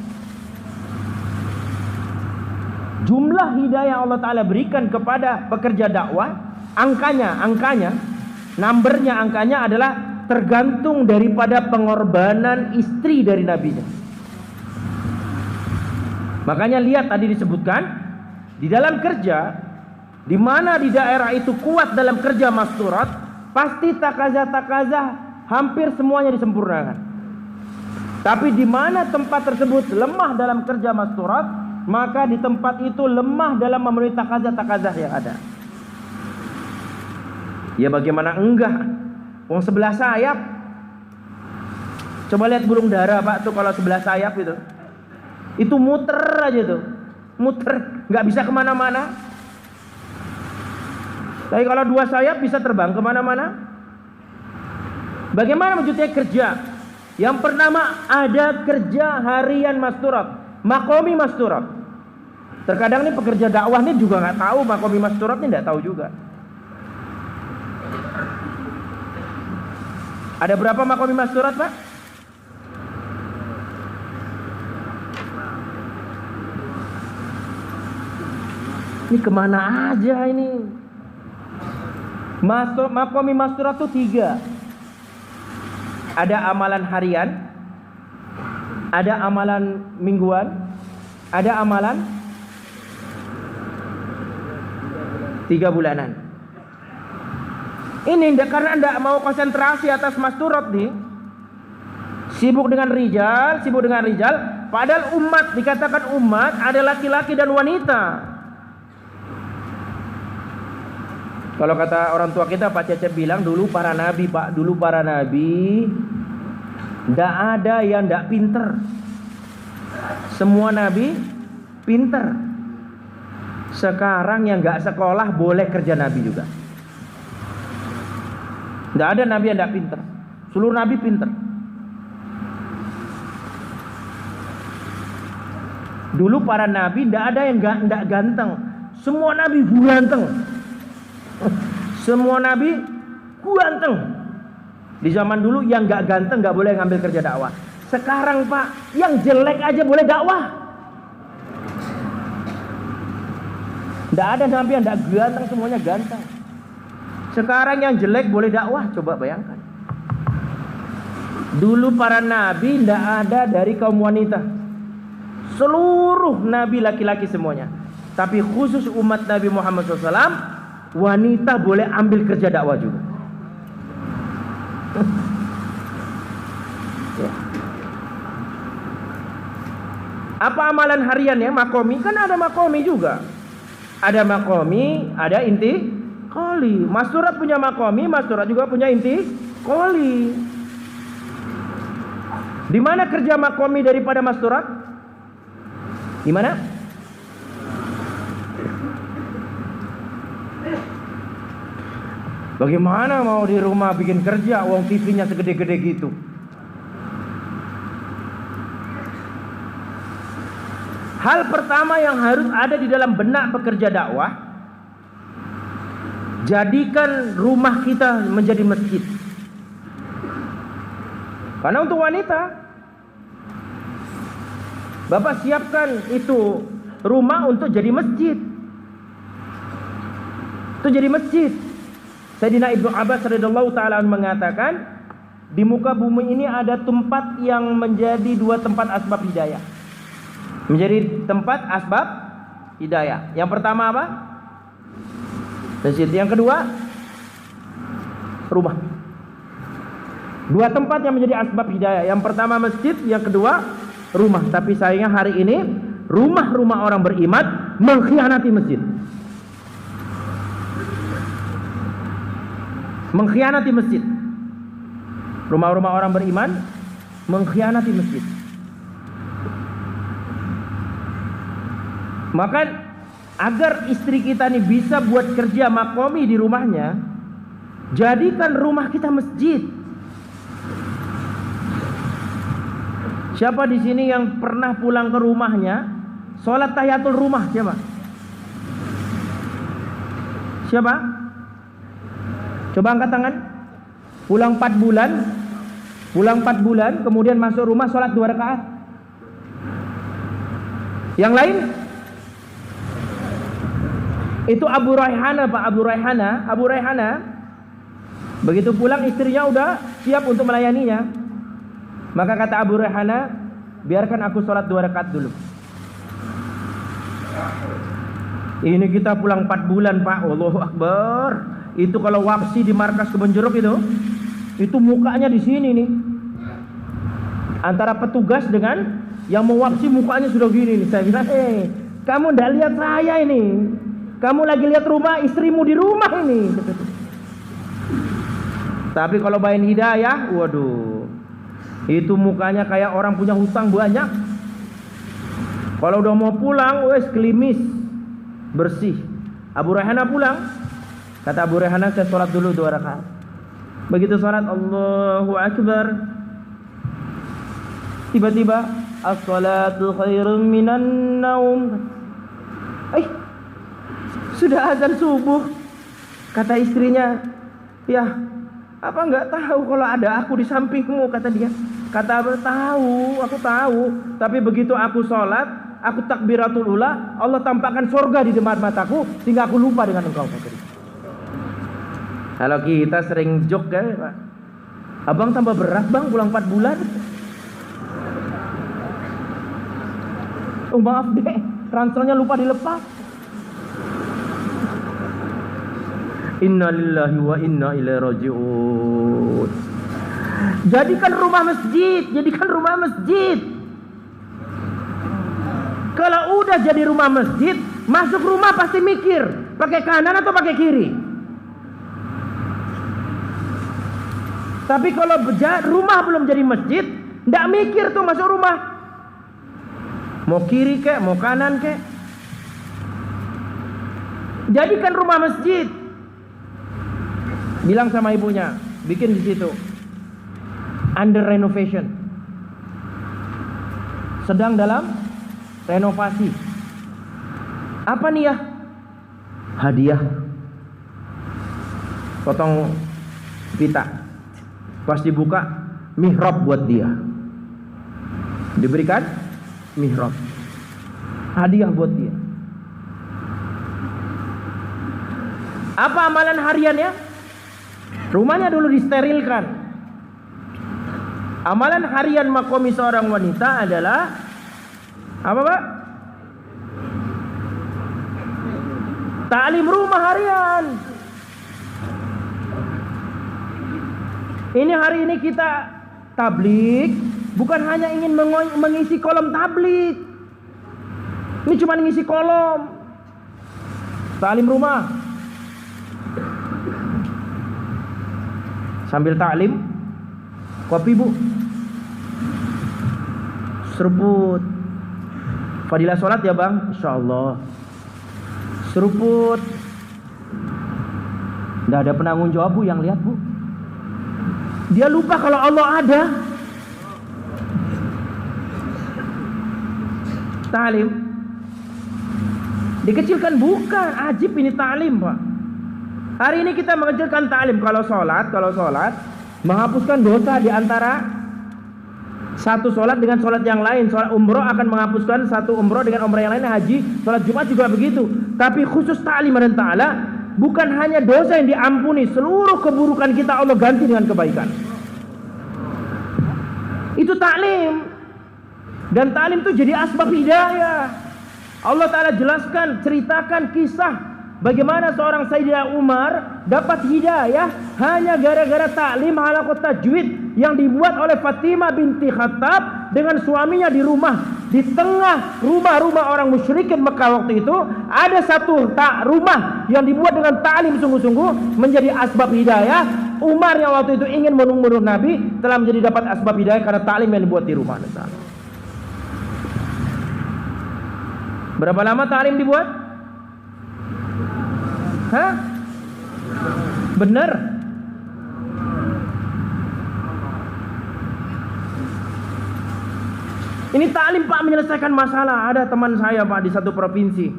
Jumlah hidayah Allah Ta'ala berikan kepada pekerja dakwah, angkanya adalah tergantung daripada pengorbanan istri dari nabinya. Makanya lihat tadi disebutkan di dalam kerja, di mana di daerah itu kuat dalam kerja masturat, pasti takazah hampir semuanya disempurnakan. Tapi di mana tempat tersebut lemah dalam kerja masturat, maka di tempat itu lemah dalam memenuhi takazah yang ada. Ya bagaimana enggak? Wong 11 sayap. Coba lihat burung dara Pak tuh kalau 11 sayap itu muter aja tuh, muter, nggak bisa kemana-mana. Tapi kalau 2 sayap bisa terbang kemana-mana. Bagaimana wujudnya kerja? Yang pertama ada kerja harian masturat, makomi masturat. Terkadang nih pekerja dakwah nih juga nggak tahu makomi masturat nih, nggak tahu juga. Ada berapa makomi masturat Pak? Ini kemana aja ini? Makomi masturat itu 3. Ada amalan harian, ada amalan mingguan, ada amalan 3 bulanan. Ini karena Anda mau konsentrasi atas masturat nih, sibuk dengan rijal, padahal umat, dikatakan umat ada laki-laki dan wanita. Kalau kata orang tua kita, Pak Cecep bilang dulu para nabi Pak, dulu para nabi ndak ada yang ndak pinter. Semua nabi pinter. Sekarang yang nggak sekolah boleh kerja nabi juga. Ndak ada nabi yang ndak pinter. Seluruh nabi pinter. Dulu para nabi ndak ada yang ndak ganteng. Semua nabi ganteng. Semua nabi ganteng. Di zaman dulu yang gak ganteng gak boleh ngambil kerja dakwah. Sekarang Pak, yang jelek aja boleh dakwah. Nggak ada nabi yang gak ganteng, semuanya ganteng. Sekarang yang jelek boleh dakwah. Coba bayangkan. Dulu para nabi nggak ada dari kaum wanita. Seluruh nabi laki-laki semuanya. Tapi khusus umat Nabi Muhammad SAW, wanita boleh ambil kerja dakwah juga. Ya. Apa amalan hariannya? Makomi, kan ada makomi juga. Ada makomi, ada inti qoli. Masturat punya makomi, masturat juga punya inti qoli. Di mana kerja makomi daripada masturat? Di mana? Bagaimana mau di rumah bikin kerja, uang TV-nya segede-gede gitu? Hal pertama yang harus ada di dalam benak pekerja dakwah, jadikan rumah kita menjadi masjid. Karena untuk wanita, Bapak siapkan itu rumah untuk jadi masjid. Itu jadi masjid. Sayyidina Ibnu Abbas radhiyallahu taala mengatakan, di muka bumi ini ada tempat yang menjadi 2 tempat asbab hidayah. Menjadi tempat asbab hidayah. Yang pertama apa? Masjid. Yang kedua, rumah. 2 tempat yang menjadi asbab hidayah. Yang pertama masjid, yang kedua rumah. Tapi sayangnya hari ini rumah-rumah orang beriman mengkhianati masjid. Mengkhianati masjid. Rumah-rumah orang beriman mengkhianati masjid. Maka agar istri kita nih bisa buat kerja makomi di rumahnya, jadikan rumah kita masjid. Siapa di sini yang pernah pulang ke rumahnya sholat tahiyatul rumah? Siapa? Coba angkat tangan. Pulang 4 bulan, kemudian masuk rumah sholat 2 rakaat. Yang lain? Itu Abu Raihana Pak, Abu Raihana begitu pulang istrinya udah siap untuk melayaninya. Maka kata Abu Raihana, biarkan aku sholat 2 rakaat dulu. Ini kita pulang 4 bulan Pak, Allahu Akbar. Itu kalau wapsi di markas Kebon Jeruk itu mukanya di sini nih. Antara petugas dengan yang mau wapsi mukanya sudah gini nih. Saya bilang, kamu ndak lihat saya ini. Kamu lagi lihat rumah istrimu di rumah ini. Tapi kalau bayin hidayah, waduh, itu mukanya kayak orang punya hutang banyak. Kalau udah mau pulang, wes klimis, bersih. Abu Rayhanah pulang, kata Abu Rayhanah, saya sholat dulu 2 rakaat. Begitu sholat, Allahu Akbar, tiba-tiba as-salatu khairum minan naum. Sudah azan subuh. Kata istrinya, ya apa enggak tahu kalau ada aku di sampingmu, kata dia. Kata Abu, aku tahu. Tapi begitu aku sholat, aku takbiratul ula, Allah tampakkan surga di depan mataku, sehingga aku lupa dengan engkau. Kalau kita sering jok kan, Pak, abang tambah berat bang, pulang 4 bulan. Oh maaf deh, ranselnya lupa dilepas. Inna lillahi wa inna ilaihi raji'un. Jadikan rumah masjid. Kalau udah jadi rumah masjid, masuk rumah pasti mikir, pakai kanan atau pakai kiri. Tapi kalau rumah belum jadi masjid, ndak mikir tuh masuk rumah. Mau kiri kek, mau kanan kek. Jadikan rumah masjid. Bilang sama ibunya, bikin di situ. Under renovation. Sedang dalam renovasi. Apa nih ya? Hadiah. Potong pita. Pas dibuka, mihrab buat dia. Diberikan mihrab. Hadiah buat dia. Apa amalan hariannya? Rumahnya dulu disterilkan. Amalan harian makomi seorang wanita adalah apa, Pak? Ta'lim rumah harian. Ini hari ini kita tablik, bukan hanya ingin mengisi kolom tablik. Ini cuma ngisi kolom. Ta'lim rumah. Sambil ta'lim, kopi bu, seruput. Fadilah sholat ya bang, insyaallah. Seruput. Nggak ada penanggung jawab bu yang lihat bu. Dia lupa kalau Allah ada. Ta'lim dikecilkan, bukan ajib ini ta'lim pak. Hari ini kita mengecilkan ta'lim. Kalau sholat menghapuskan dosa di antara satu sholat dengan sholat yang lain. Sholat umroh akan menghapuskan satu umroh dengan umroh yang lain. Haji, sholat Jumat juga begitu. Tapi khusus ta'lim dan ta'ala, bukan hanya dosa yang diampuni, seluruh keburukan kita Allah ganti dengan kebaikan. Itu ta'lim. Dan ta'lim itu jadi asbab hidayah. Allah Ta'ala jelaskan, ceritakan kisah bagaimana seorang Sayyidina Umar dapat hidayah hanya gara-gara ta'lim halaqat tajwid yang dibuat oleh Fatimah binti Khattab dengan suaminya di rumah. Di tengah rumah-rumah orang musyrikin Mekah waktu itu ada satu rumah yang dibuat dengan ta'lim sungguh-sungguh menjadi asbab hidayah. Umar yang waktu itu ingin menuruh Nabi telah menjadi dapat asbab hidayah karena ta'lim yang dibuat di rumah. Berapa lama ta'lim dibuat? Hah? Bener? Ini ta'lim pak menyelesaikan masalah. Ada teman saya pak di satu provinsi.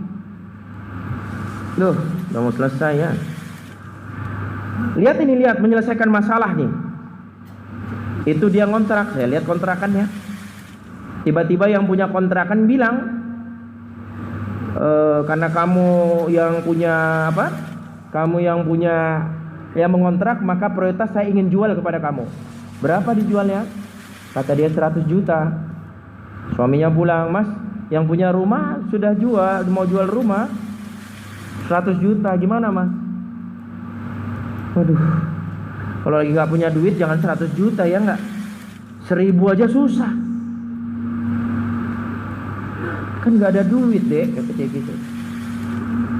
Loh, udah mau selesai ya. Lihat ini, lihat menyelesaikan masalah nih. Itu dia ngontrak, saya lihat kontrakannya. Tiba-tiba yang punya kontrakan bilang, karena kamu yang punya apa? Kamu yang punya yang mengontrak, maka prioritas saya ingin jual kepada kamu. Berapa dijualnya? Kata dia 100 juta. Suaminya pulang, Mas, yang punya rumah sudah jual, mau jual rumah 100 juta, gimana Mas? Waduh, kalau lagi gak punya duit jangan 100 juta ya enggak, 1000 aja susah. Kan gak ada duit deh, kayak gitu.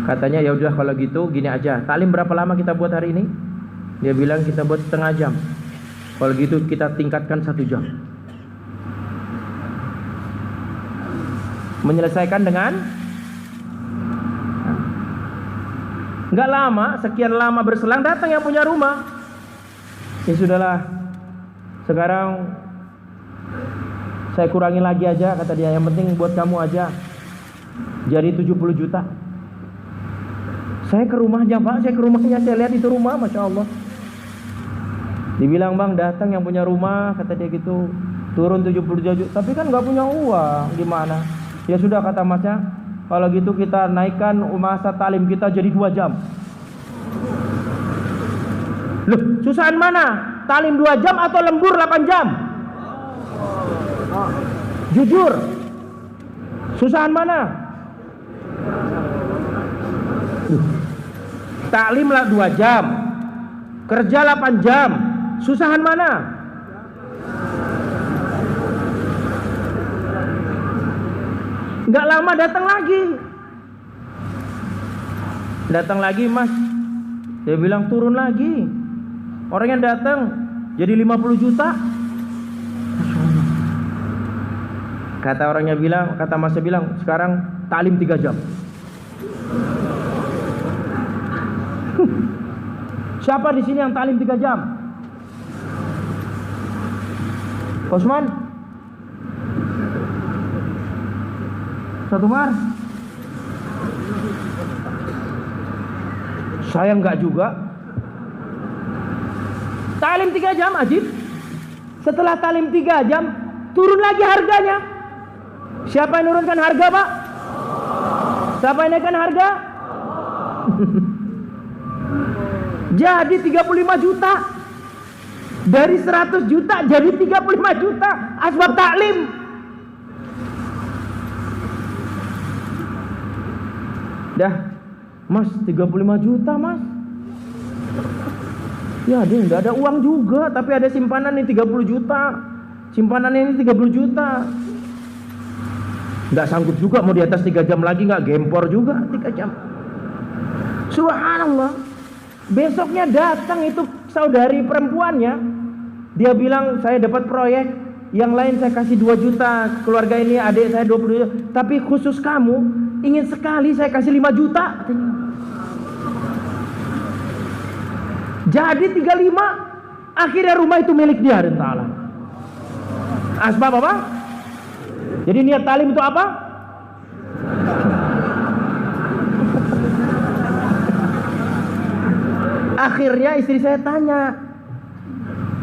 Katanya ya udah kalau gitu gini aja. Taklim berapa lama kita buat hari ini? Dia bilang kita buat setengah jam. Kalau gitu kita tingkatkan 1 jam. Menyelesaikan dengan nggak lama, sekian lama berselang datang yang punya rumah. Ya sudahlah, sekarang saya kurangi lagi aja, kata dia. Yang penting buat kamu aja. Jadi 70 juta. Saya ke rumahnya Pak, saya ke rumahnya, saya lihat itu rumah, Masya Allah. Dibilang, bang datang yang punya rumah, kata dia gitu, turun 70 juta. Tapi kan nggak punya uang, gimana? Ya sudah, kata masnya, kalau gitu kita naikkan masa talim kita jadi 2 jam. Loh, susahan mana? Talim 2 jam atau lembur 8 jam? Jujur, susahan mana? Taklim lah 2 jam, kerja 8 jam, susahan mana? Nggak lama datang lagi mas. Dia bilang turun lagi. Orang yang datang jadi 50 juta. Kata orangnya bilang, kata masnya bilang, sekarang taklim 3 jam. Siapa di sini yang taklim 3 jam? Osman? Satu Mar? Saya enggak juga. Taklim 3 jam, ajib. Setelah taklim 3 jam, turun lagi harganya. Siapa yang nurunkan harga, Pak? Siapa yang naikkan harga? Jadi 35 juta. Dari 100 juta jadi 35 juta. Asbab taklim. Dah, mas 35 juta mas. Ya dia nggak ada uang juga, tapi ada simpanan nih 30 juta. Simpanan ini 30 juta. Nggak sanggup juga mau di atas 3 jam lagi, nggak gempor juga 3 jam. Subhanallah. Besoknya datang itu saudari perempuannya. Dia bilang saya dapat proyek, yang lain saya kasih 2 juta, keluarga ini adik saya 20 juta, tapi khusus kamu ingin sekali saya kasih 5 juta. Jadi 35, akhirnya rumah itu milik dia dan ta'ala. Asbab apa? Jadi niat talim itu apa? Akhirnya istri saya tanya,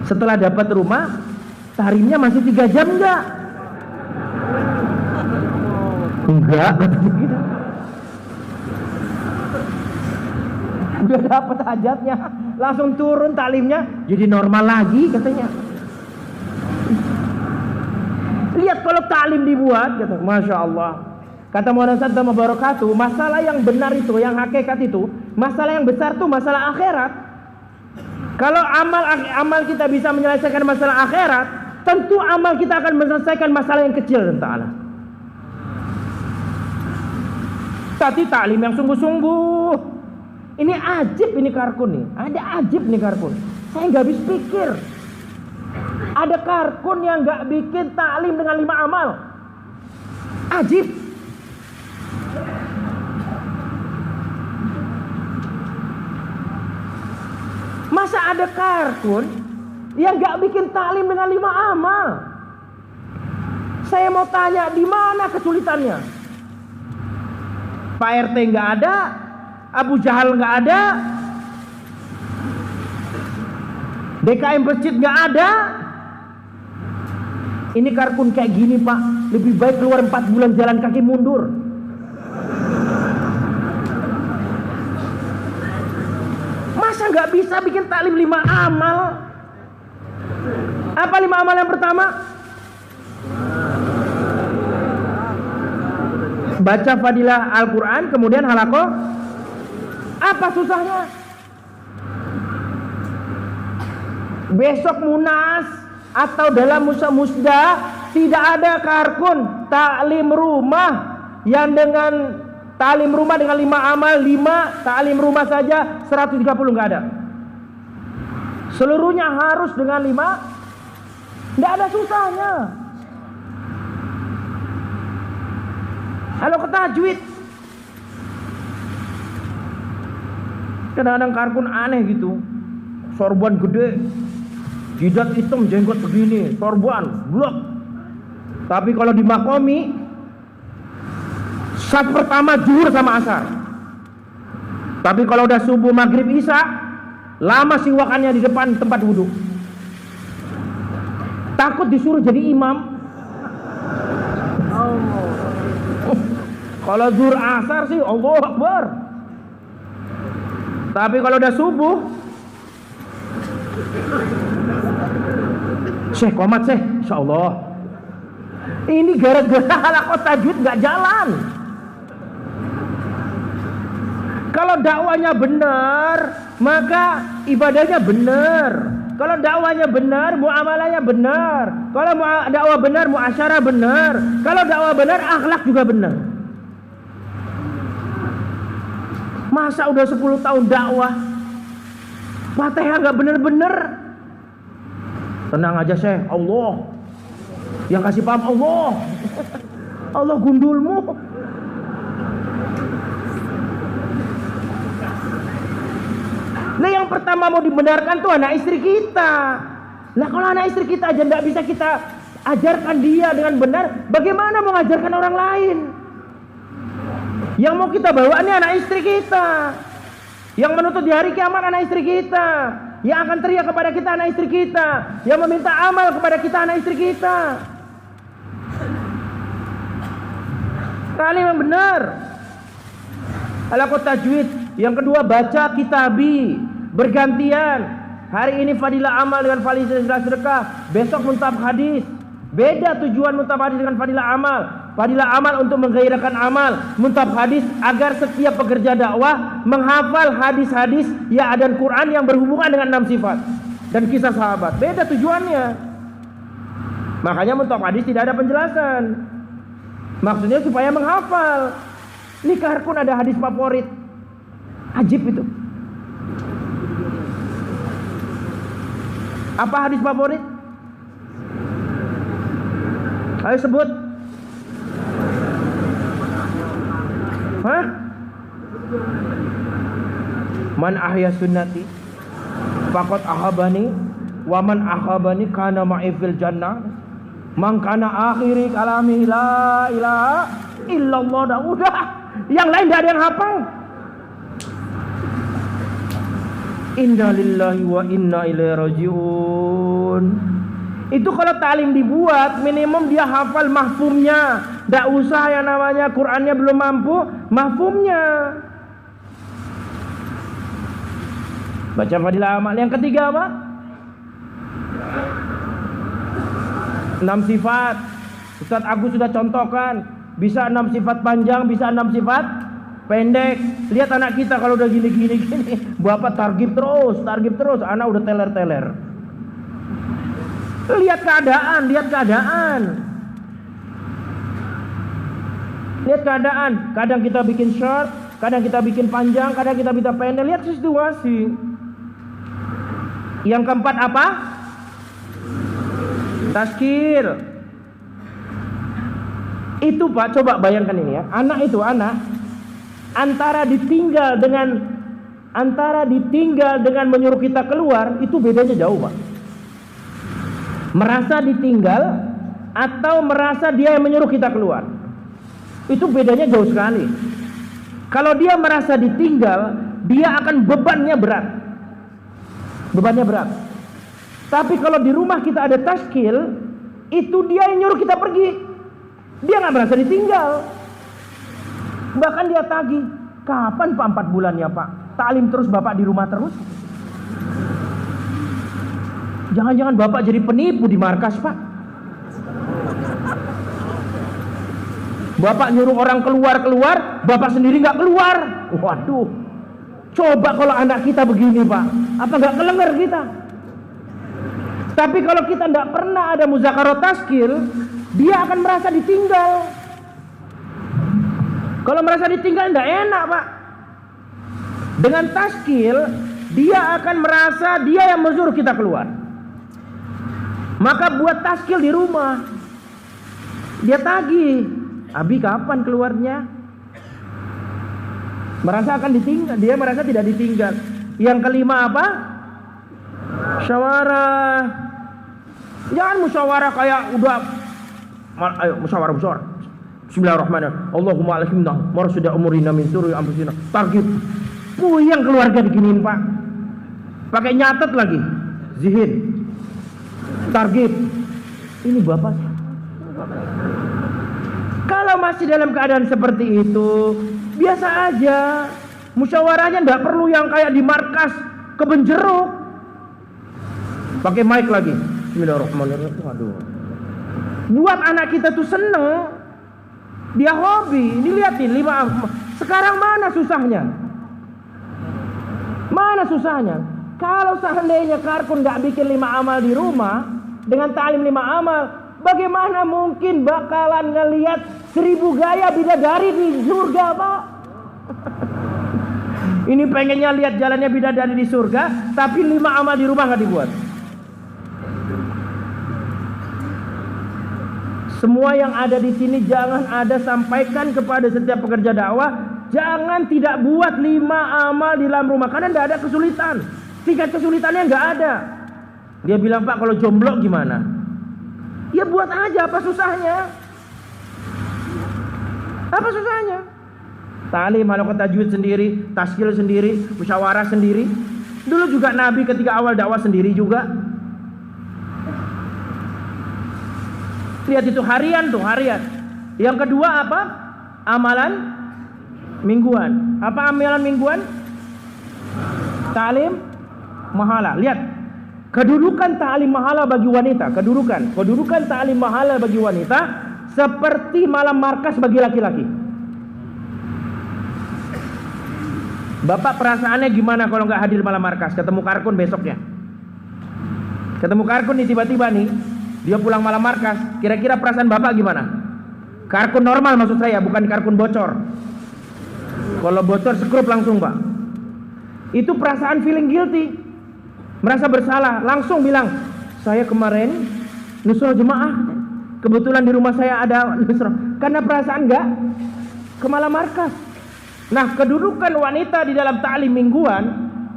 setelah dapat rumah, tarimnya masih 3 jam enggak? Enggak, katanya gitu. Udah dapat hajatnya, langsung turun talimnya, jadi normal lagi katanya. Lihat kalau talim dibuat, kata, Masya Allah. Kata Muhammad sallallahu alaihi wasallam, masalah yang benar itu, yang hakikat itu, masalah yang besar itu masalah akhirat. Kalau amal kita bisa menyelesaikan masalah akhirat, tentu amal kita akan menyelesaikan masalah yang kecil dan ta'ala. Tapi taklim yang sungguh-sungguh. Ini ajib ini karkun nih. Ada ajib nih karkun. Saya nggak habis pikir. Ada karkun yang nggak bikin taklim dengan 5 amal. Ajib. Masa ada karkun yang nggak bikin taklim dengan 5 amal? Saya mau tanya, di mana kesulitannya? Pak RT nggak ada, Abu Jahal nggak ada, DKM masjid nggak ada. Ini karkun kayak gini Pak, lebih baik keluar 4 bulan jalan kaki mundur. Masa nggak bisa bikin taklim 5 amal? Apa 5 amal yang pertama? Baca fadilah Al-Quran, kemudian halakoh. Apa susahnya? Besok Munas atau dalam musda tidak ada karkun taklim rumah yang dengan taklim rumah dengan 5 amal, 5 taklim rumah saja 130 nggak ada. Seluruhnya harus dengan 5. Tidak ada susahnya. Kalau ke tajwid, kadang-kadang karkun aneh gitu. Sorban gede, jidat hitam, jenggot begini, sorban, blok. Tapi kalau di makomi, saf pertama zuhur sama asar. Tapi kalau udah subuh, maghrib, isya, lama siwakannya di depan tempat wudhu. Takut disuruh jadi imam. Kalau zuhur asar sih Allahu Akbar. Tapi kalau udah subuh, Syekh komat Syekh, insyaallah. Ini gara-gara halaqah tajwid nggak jalan. Kalau dakwanya benar, maka ibadahnya benar. Kalau dakwanya benar, muamalahnya benar. Kalau dakwah benar, muasyarah benar. Kalau dakwah benar, akhlak juga benar. Masa udah 10 tahun dakwah, Fatihah nggak bener-bener? Tenang aja Syekh, Allah yang kasih paham, Allah. Allah gundulmu. Nah, yang pertama mau dibenarkan tuh anak istri kita. Nah, kalau anak istri kita aja nggak bisa kita ajarkan dia dengan benar, bagaimana mau ngajarkan orang lain? Yang mau kita bawa ini anak istri kita. Yang menuntut di hari kiamat anak istri kita. Yang akan teriak kepada kita anak istri kita. Yang meminta amal kepada kita anak istri kita. Kalian yang benar. Halaqah tajwid. Yang kedua, baca kitabi bergantian. Hari ini fadilah amal dengan fadilah sedekah, besok muntab hadis. Beda tujuan muntab hadis dengan fadilah amal. Fadilah amal untuk menggairahkan amal, muntab hadis agar setiap pekerja dakwah menghafal hadis-hadis ya dan Quran yang berhubungan dengan 6 sifat dan kisah sahabat. Beda tujuannya. Makanya muntab hadis tidak ada penjelasan. Maksudnya supaya menghafal. Ini Karkun ada hadis favorit. Ajib itu. Apa hadis favorit? Ayo sebut. Hah? Man ahya sunnati faqad ahabani wa man ahabani kana ma'i fil jannah. Man kana akhiri kalami la ilaha illallah. Dah udah. Yang lain enggak ada yang hafal. Inna lillahi wa inna ilaihi rajiun. Itu kalau ta'lim dibuat, minimum dia hafal mahfumnya. Tidak usah yang namanya Qur'annya belum mampu, mahfumnya. Baca fadilah amal. Yang ketiga apa? 6 sifat. Ustaz Agus sudah contohkan. Bisa 6 sifat panjang, bisa 6 sifat pendek. Lihat anak kita kalau udah gini. Bapak targib terus. Anak udah teler-teler. Lihat keadaan. Kadang kita bikin short, kadang kita bikin panjang, kadang kita bikin pendek. Lihat situasi. Yang keempat apa? Tazkir. Itu Pak, coba bayangkan ini ya. Anak antara ditinggal dengan menyuruh kita keluar, itu bedanya jauh Pak. Merasa ditinggal atau merasa dia yang menyuruh kita keluar, itu bedanya jauh sekali. Kalau dia merasa ditinggal, dia akan bebannya berat. Tapi kalau di rumah kita ada tazkir, itu dia yang nyuruh kita pergi. Dia nggak merasa ditinggal. Bahkan dia tagih, kapan Pak 4 bulannya Pak? Taklim terus Bapak di rumah terus. Jangan-jangan Bapak jadi penipu di markas Pak. Bapak nyuruh orang keluar, Bapak sendiri nggak keluar. Waduh. Coba kalau anak kita begini Pak, apa nggak kelenger kita? Tapi kalau kita nggak pernah ada muzakarah tazkir, dia akan merasa ditinggal. Kalau merasa ditinggal nggak enak Pak. Dengan tazkir, dia akan merasa dia yang menyuruh kita keluar. Maka buat taskil di rumah. Dia tagih, Abi kapan keluarnya? Merasa akan ditinggal, dia merasa tidak ditinggal. Yang kelima apa? Musyawarah. Jangan musyawarah kayak udah, ayo musyawarah. Bismillahirrahmanirrahim. Allahumma alaikumna marsuda umurina min suri anfusina. Target. Puyeng keluarga diginiin, Pak. Pakai nyatet lagi. Zihin. Target. Ini Bapak. Kalau masih dalam keadaan seperti itu, biasa aja. Musyawarahnya enggak perlu yang kayak di markas kebun jeruk. Pakai mic lagi. Bismillahirrahmanirrahim. Aduh. Buat anak kita tuh seneng. Dia hobi. Ini lihat nih 5. Sekarang mana susahnya? Mana susahnya? Kalau seandainya Karkun nggak bikin 5 amal di rumah dengan ta'lim 5 amal, bagaimana mungkin bakalan ngelihat 1000 gaya bidadari di surga, Pak? Ini pengennya lihat jalannya bidadari di surga, tapi 5 amal di rumah nggak dibuat. Semua yang ada di sini jangan ada sampaikan kepada setiap pekerja dakwah, jangan tidak buat 5 amal di dalam rumah karena tidak ada kesulitan. Tingkat kesulitannya nggak ada. Dia bilang, Pak, kalau jomblo gimana? Ya buat aja, apa susahnya? Apa susahnya? Ta'lim, halaqat tajwid sendiri, taskil sendiri, musyawarah sendiri. Dulu juga Nabi ketika awal dakwah sendiri juga. Lihat itu harian tuh, harian. Yang kedua apa? Amalan mingguan. Apa amalan mingguan? Ta'lim mahala. Lihat. Kedudukan ta'lim mahala bagi wanita, kedudukan ta'lim mahala bagi wanita seperti malam markas bagi laki-laki. Bapak perasaannya gimana kalau nggak hadir malam markas? Ketemu Karkun besoknya. Ketemu Karkun nih tiba-tiba nih, dia pulang malam markas. Kira-kira perasaan Bapak gimana? Karkun normal maksud saya, bukan Karkun bocor. Kalau bocor skrup langsung, Pak. Itu perasaan feeling guilty. Merasa bersalah, langsung bilang, saya kemarin nusrah jemaah. Kebetulan di rumah saya ada nusrah. Karena perasaan enggak ke malam markas. Nah, kedudukan wanita di dalam ta'lim mingguan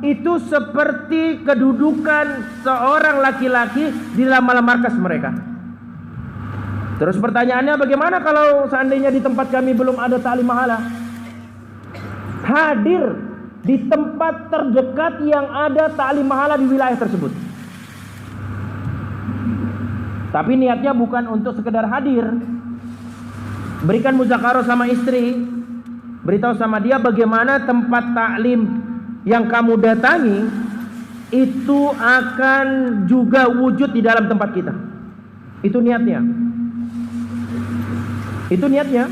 itu seperti kedudukan seorang laki-laki di dalam malam markas mereka. Terus pertanyaannya, bagaimana kalau seandainya di tempat kami belum ada ta'lim mahala? Hadir di tempat terdekat yang ada ta'lim mahala di wilayah tersebut. Tapi niatnya bukan untuk sekedar hadir. Berikan muzakarah sama istri. Beritahu sama dia bagaimana tempat ta'lim yang kamu datangi itu akan juga wujud di dalam tempat kita. Itu niatnya. Itu niatnya.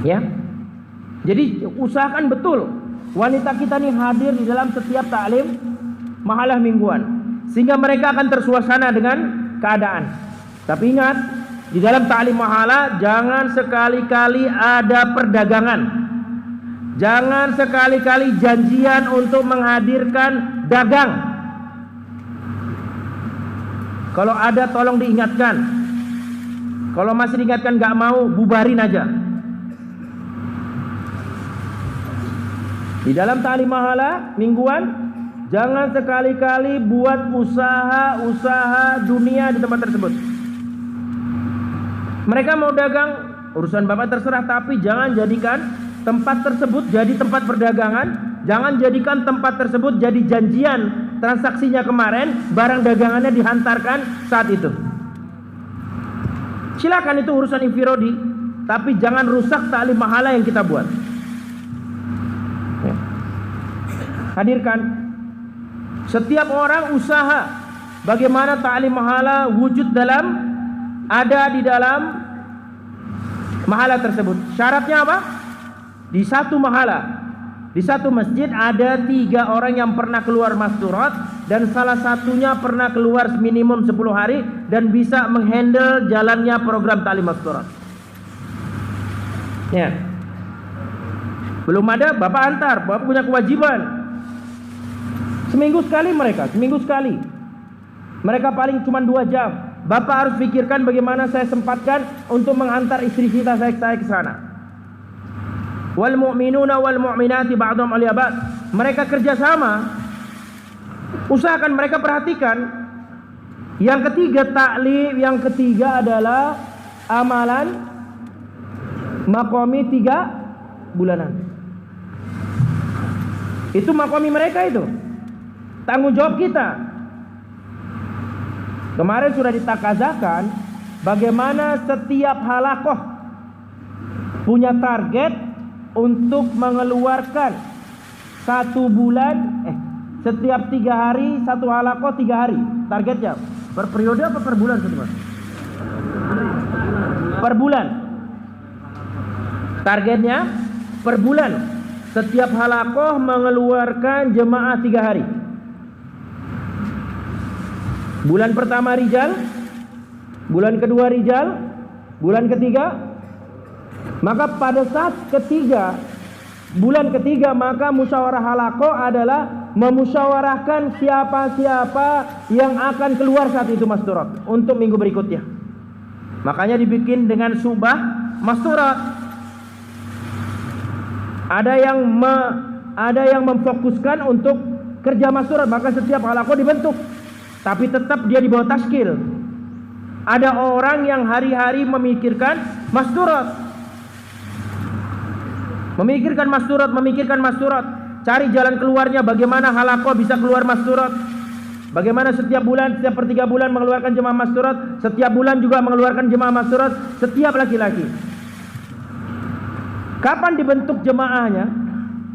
Ya. Jadi usahakan betul wanita kita nih hadir di dalam setiap ta'lim mahalah mingguan, sehingga mereka akan tersuasana dengan keadaan. Tapi ingat, di dalam ta'lim mahalah jangan sekali-kali ada perdagangan. Jangan sekali-kali janjian untuk menghadirkan dagang. Kalau ada tolong diingatkan. Kalau masih diingatkan gak mau, bubarin aja. Di dalam ta'lim mahalah mingguan, jangan sekali-kali buat usaha-usaha dunia di tempat tersebut. Mereka mau dagang, urusan Bapak terserah, tapi jangan jadikan tempat tersebut jadi tempat perdagangan. Jangan jadikan tempat tersebut jadi janjian transaksinya kemarin, barang dagangannya dihantarkan saat itu. Silakan, itu urusan infirodi, tapi jangan rusak ta'lim mahalah yang kita buat. Hadirkan. Setiap orang usaha bagaimana ta'lim mahalah wujud ada di dalam mahalah tersebut. Syaratnya apa? Di satu mahalah, di satu masjid ada 3 orang yang pernah keluar masturat, dan salah satunya pernah keluar minimum 10 hari dan bisa menghandle jalannya program ta'lim masturat. Ya. Belum ada, Bapak antar, Bapak punya kewajiban. Seminggu sekali mereka, seminggu sekali. Mereka paling cuma 2 jam. Bapak harus pikirkan bagaimana saya sempatkan untuk menghantar istri saya ke sana. Wal mu'minuna wal mu'minati ba'dhum awliya ba'd. Mereka kerjasama. Usahakan mereka perhatikan. Yang ketiga ta'lim, yang ketiga adalah amalan makomi 3 bulanan. Itu makomi mereka itu. Tanggung jawab kita. Kemarin sudah ditakazakan bagaimana setiap halakoh punya target untuk mengeluarkan 1 bulan, setiap 3 hari 1 halakoh 3 hari. Targetnya per periode apa per bulan teman-teman? Per bulan. Targetnya per bulan. Setiap halakoh mengeluarkan jemaah 3 hari. Bulan pertama rijal, bulan kedua rijal, bulan ketiga. Maka pada saat ketiga, bulan ketiga, maka musyawarah halakoh adalah memusyawarahkan siapa-siapa yang akan keluar saat itu masturat untuk minggu berikutnya. Makanya dibikin dengan subah masturat. Ada yang memfokuskan untuk kerja masturat, maka setiap halakoh dibentuk. Tapi tetap dia di bawah taskil. Ada orang yang hari-hari memikirkan masturat. Memikirkan masturat. Cari jalan keluarnya, bagaimana halakoh bisa keluar masturat. Bagaimana setiap bulan, setiap per 3 bulan mengeluarkan jemaah masturat. Setiap bulan juga mengeluarkan jemaah masturat. Setiap laki-laki. Kapan dibentuk jemaahnya?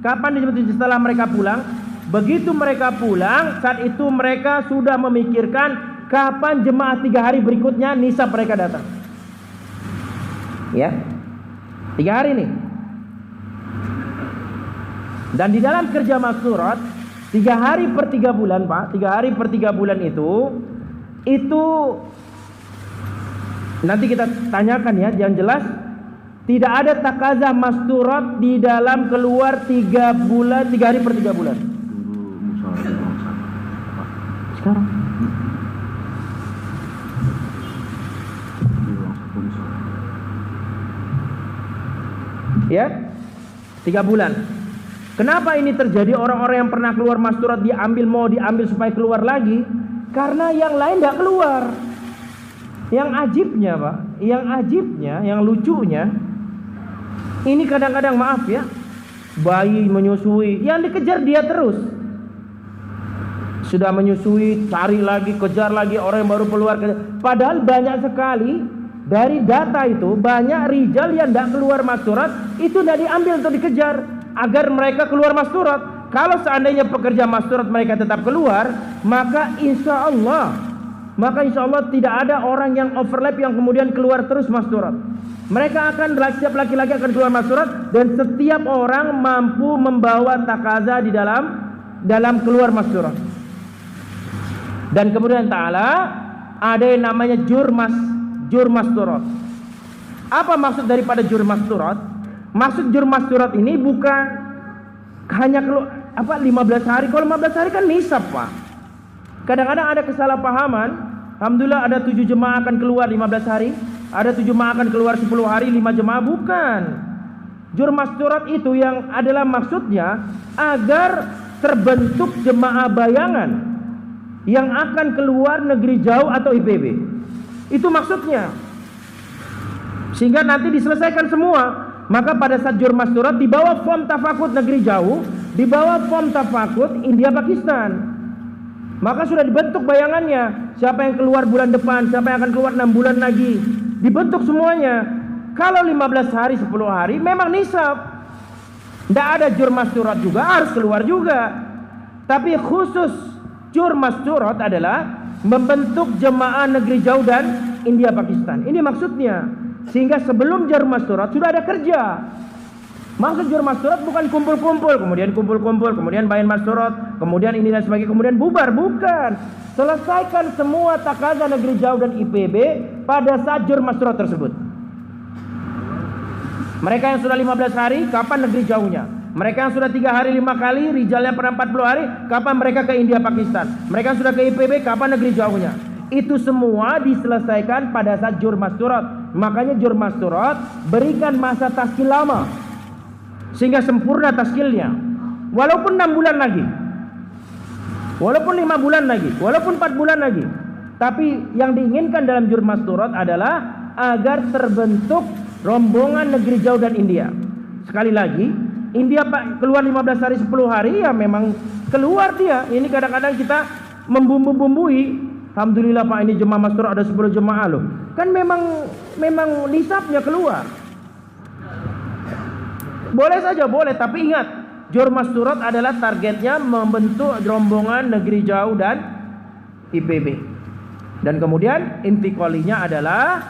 Kapan dibentuk setelah mereka pulang? Begitu mereka pulang, saat itu mereka sudah memikirkan kapan jemaah 3 hari berikutnya nisab mereka datang. Ya, 3 hari nih. Dan di dalam kerja masturat 3 hari per 3 bulan, Pak. 3 hari per 3 bulan itu nanti kita tanyakan ya, yang jelas tidak ada takazah masturat di dalam keluar 3 bulan, 3 hari per 3 bulan. Sekarang ya, 3 bulan. Kenapa ini terjadi? Orang-orang yang pernah keluar masturat mau diambil supaya keluar lagi, karena yang lain tidak keluar. Yang ajibnya, Pak, yang lucunya, ini kadang-kadang maaf ya, bayi menyusui, yang dikejar dia terus. Sudah menyusui, cari lagi, kejar lagi orang yang baru keluar. Padahal banyak sekali dari data itu, banyak rijal yang tidak keluar masturat itu tidak diambil untuk dikejar agar mereka keluar masturat. Kalau seandainya pekerja masturat mereka tetap keluar, maka insya Allah tidak ada orang yang overlap yang kemudian keluar terus masturat. Setiap laki-laki akan keluar masturat, dan setiap orang mampu membawa takaza di dalam keluar masturat. Dan kemudian ta'ala ada yang namanya jurmasturat. Apa maksud daripada jurmasturat? Maksud jurmasturat ini bukan hanya 15 hari. Kalau 15 hari kan nisab, Pak. Kadang-kadang ada kesalahpahaman. Alhamdulillah ada 7 jemaah akan keluar 15 hari, ada 7 jemaah akan keluar 10 hari, 5 jemaah. Bukan. Jurmasturat itu yang adalah maksudnya agar terbentuk jemaah bayangan yang akan keluar negeri jauh atau IPB. Itu maksudnya. Sehingga nanti diselesaikan semua. Maka pada saat jurmasturat di bawah form tafakut negeri jauh, di bawah form tafakut India Pakistan. Maka sudah dibentuk bayangannya. Siapa yang keluar bulan depan, siapa yang akan keluar 6 bulan lagi. Dibentuk semuanya. Kalau 15 hari, 10 hari memang nisab. Tidak ada jurmasturat juga, harus keluar juga. Tapi khusus jurmasturat adalah membentuk jemaah negeri jauh dan India Pakistan. Ini maksudnya. Sehingga sebelum jurmasturat sudah ada kerja. Maksud jurmasturat bukan kumpul-kumpul, kemudian bayan masturat, kemudian ini dan sebagainya, kemudian bubar. Bukan. Selesaikan semua takaza negeri jauh dan IPB pada saat jurmasturat tersebut. Mereka yang sudah 15 hari, kapan negeri jauhnya? Mereka yang sudah 3 hari 5 kali, rijalnya pernah 40 hari, kapan mereka ke India Pakistan? Mereka yang sudah ke IPB, kapan negeri jauhnya? Itu semua diselesaikan pada saat Jur Masturat. Makanya Jur Masturat berikan masa taskil lama, sehingga sempurna taskilnya. Walaupun 6 bulan lagi, walaupun 5 bulan lagi, walaupun 4 bulan lagi, tapi yang diinginkan dalam Jur Masturat adalah agar terbentuk rombongan negeri jauh dan India. Sekali lagi, India Pak keluar 15 hari 10 hari, ya memang keluar dia. Ini kadang-kadang kita membumbu-bumbui. Alhamdulillah Pak, ini jemaah Masturat ada 10 jemaah loh. Kan memang nisabnya keluar. Boleh saja, boleh, tapi ingat, Jur Masturat adalah targetnya membentuk rombongan negeri jauh dan IPB. Dan kemudian intikolinya adalah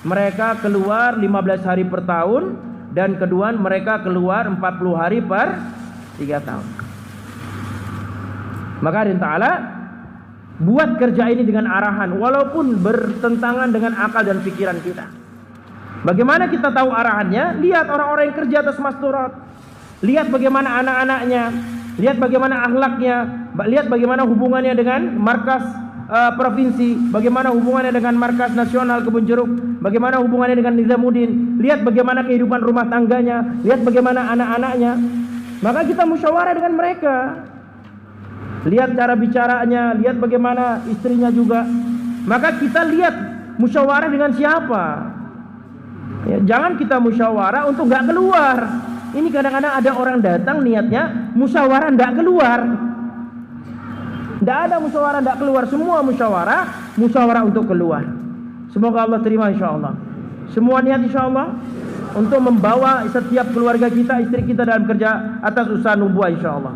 mereka keluar 15 hari per tahun, dan kedua mereka keluar 40 hari per 3 tahun. Maka Allah Ta'ala buat kerja ini dengan arahan, walaupun bertentangan dengan akal dan pikiran kita. Bagaimana kita tahu arahannya? Lihat orang-orang yang kerja atas Masturat. Lihat bagaimana anak-anaknya, lihat bagaimana akhlaknya, lihat bagaimana hubungannya dengan markas provinsi, bagaimana hubungannya dengan markas nasional Kebun Jeruk, bagaimana hubungannya dengan Nizamuddin, lihat bagaimana kehidupan rumah tangganya, lihat bagaimana anak-anaknya. Maka kita musyawarah dengan mereka. Lihat cara bicaranya, lihat bagaimana istrinya juga. Maka kita lihat musyawarah dengan siapa. Ya, jangan kita musyawarah untuk nggak keluar. Ini kadang-kadang ada orang datang niatnya musyawarah nggak keluar. Nggak ada musyawarah nggak keluar, semua musyawarah untuk keluar. Semoga Allah terima insyaallah. Semua niat insyaallah untuk membawa setiap keluarga kita, istri kita dalam kerja atas usaha nubuah insyaallah.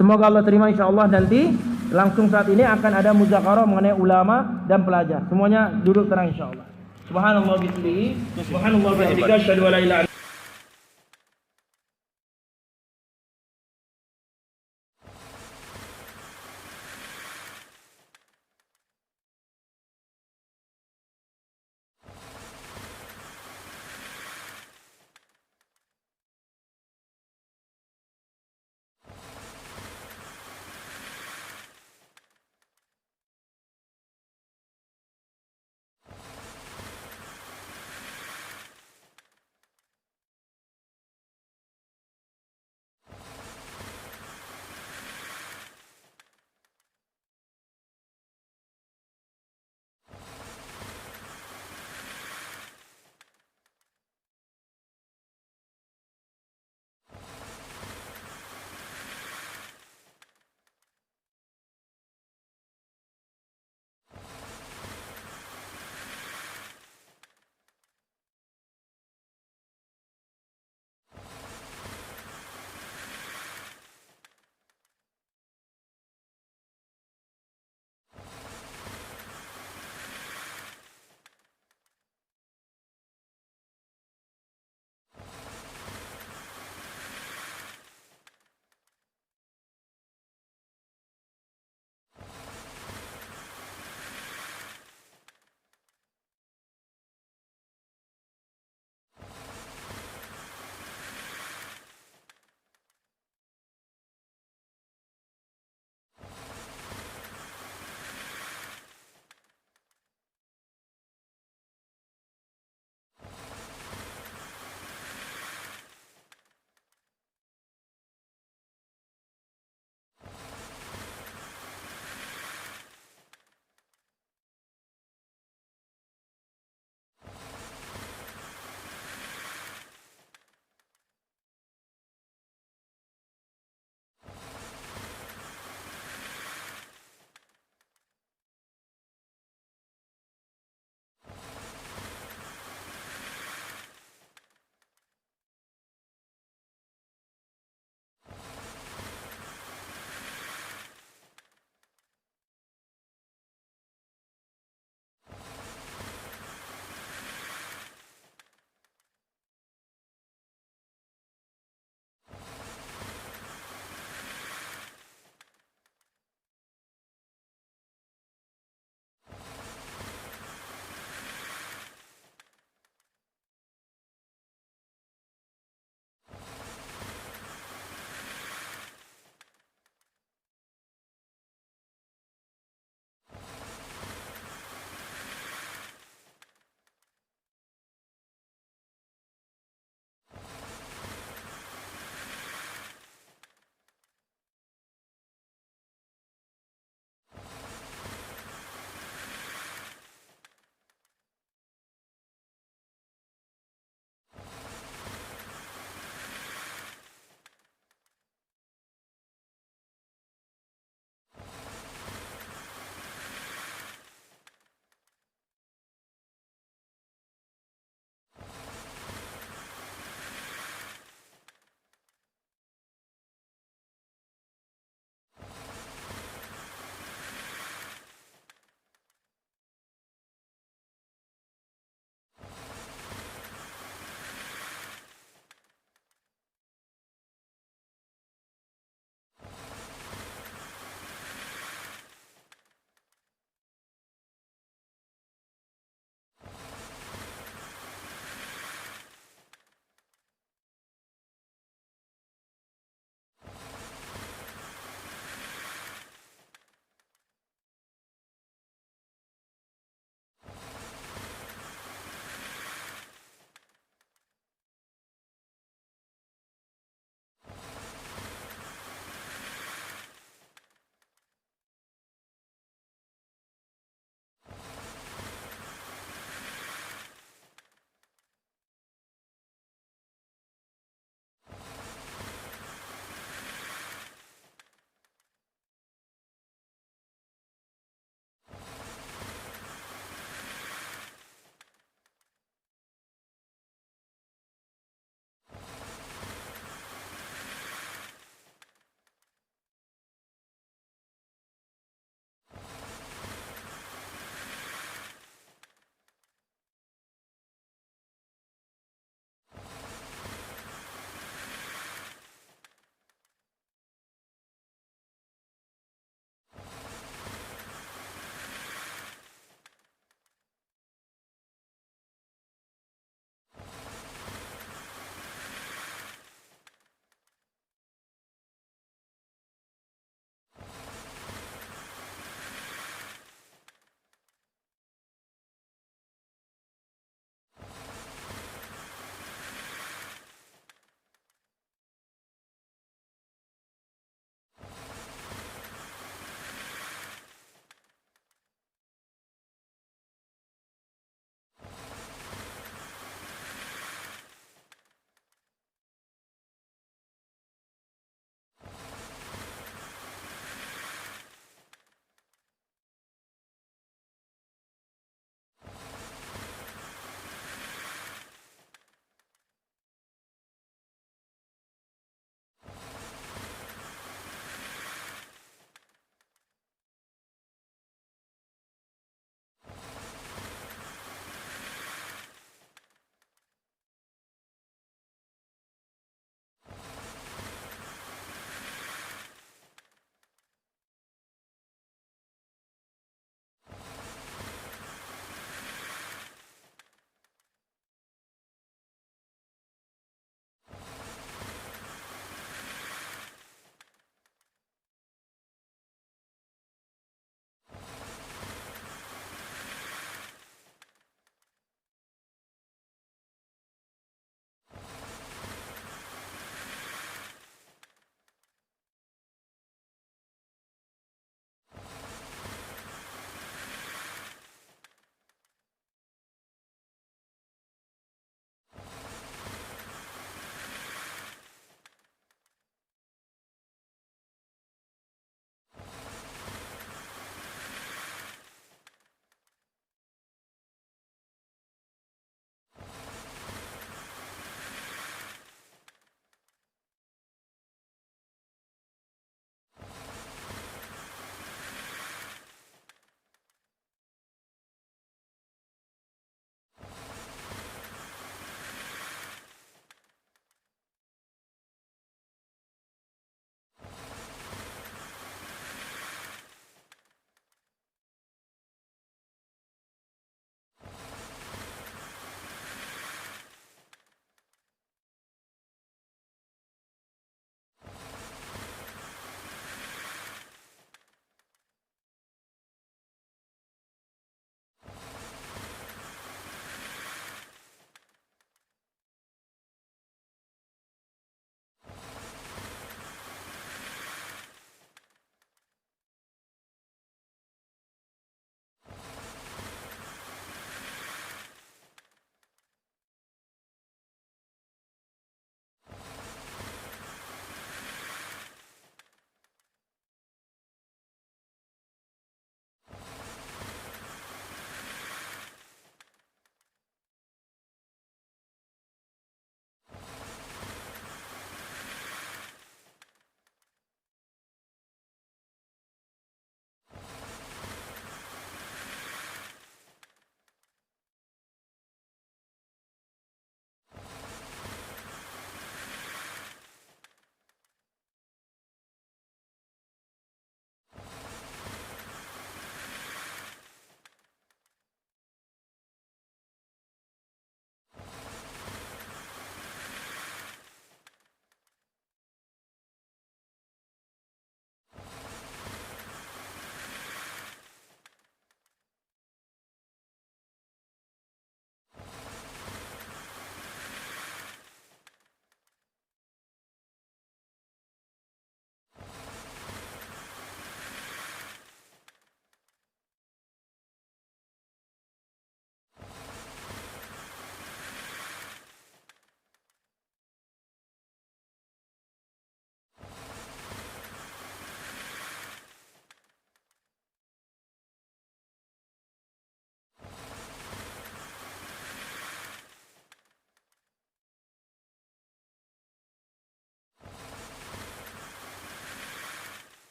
Semoga Allah terima insyaallah. Nanti langsung saat ini akan ada muzakarah mengenai ulama dan pelajar. Semuanya duduk tenang insyaallah. Subhanallah bihamdihi, subhanallah wa bihamdihi, asyhadu an la ilaha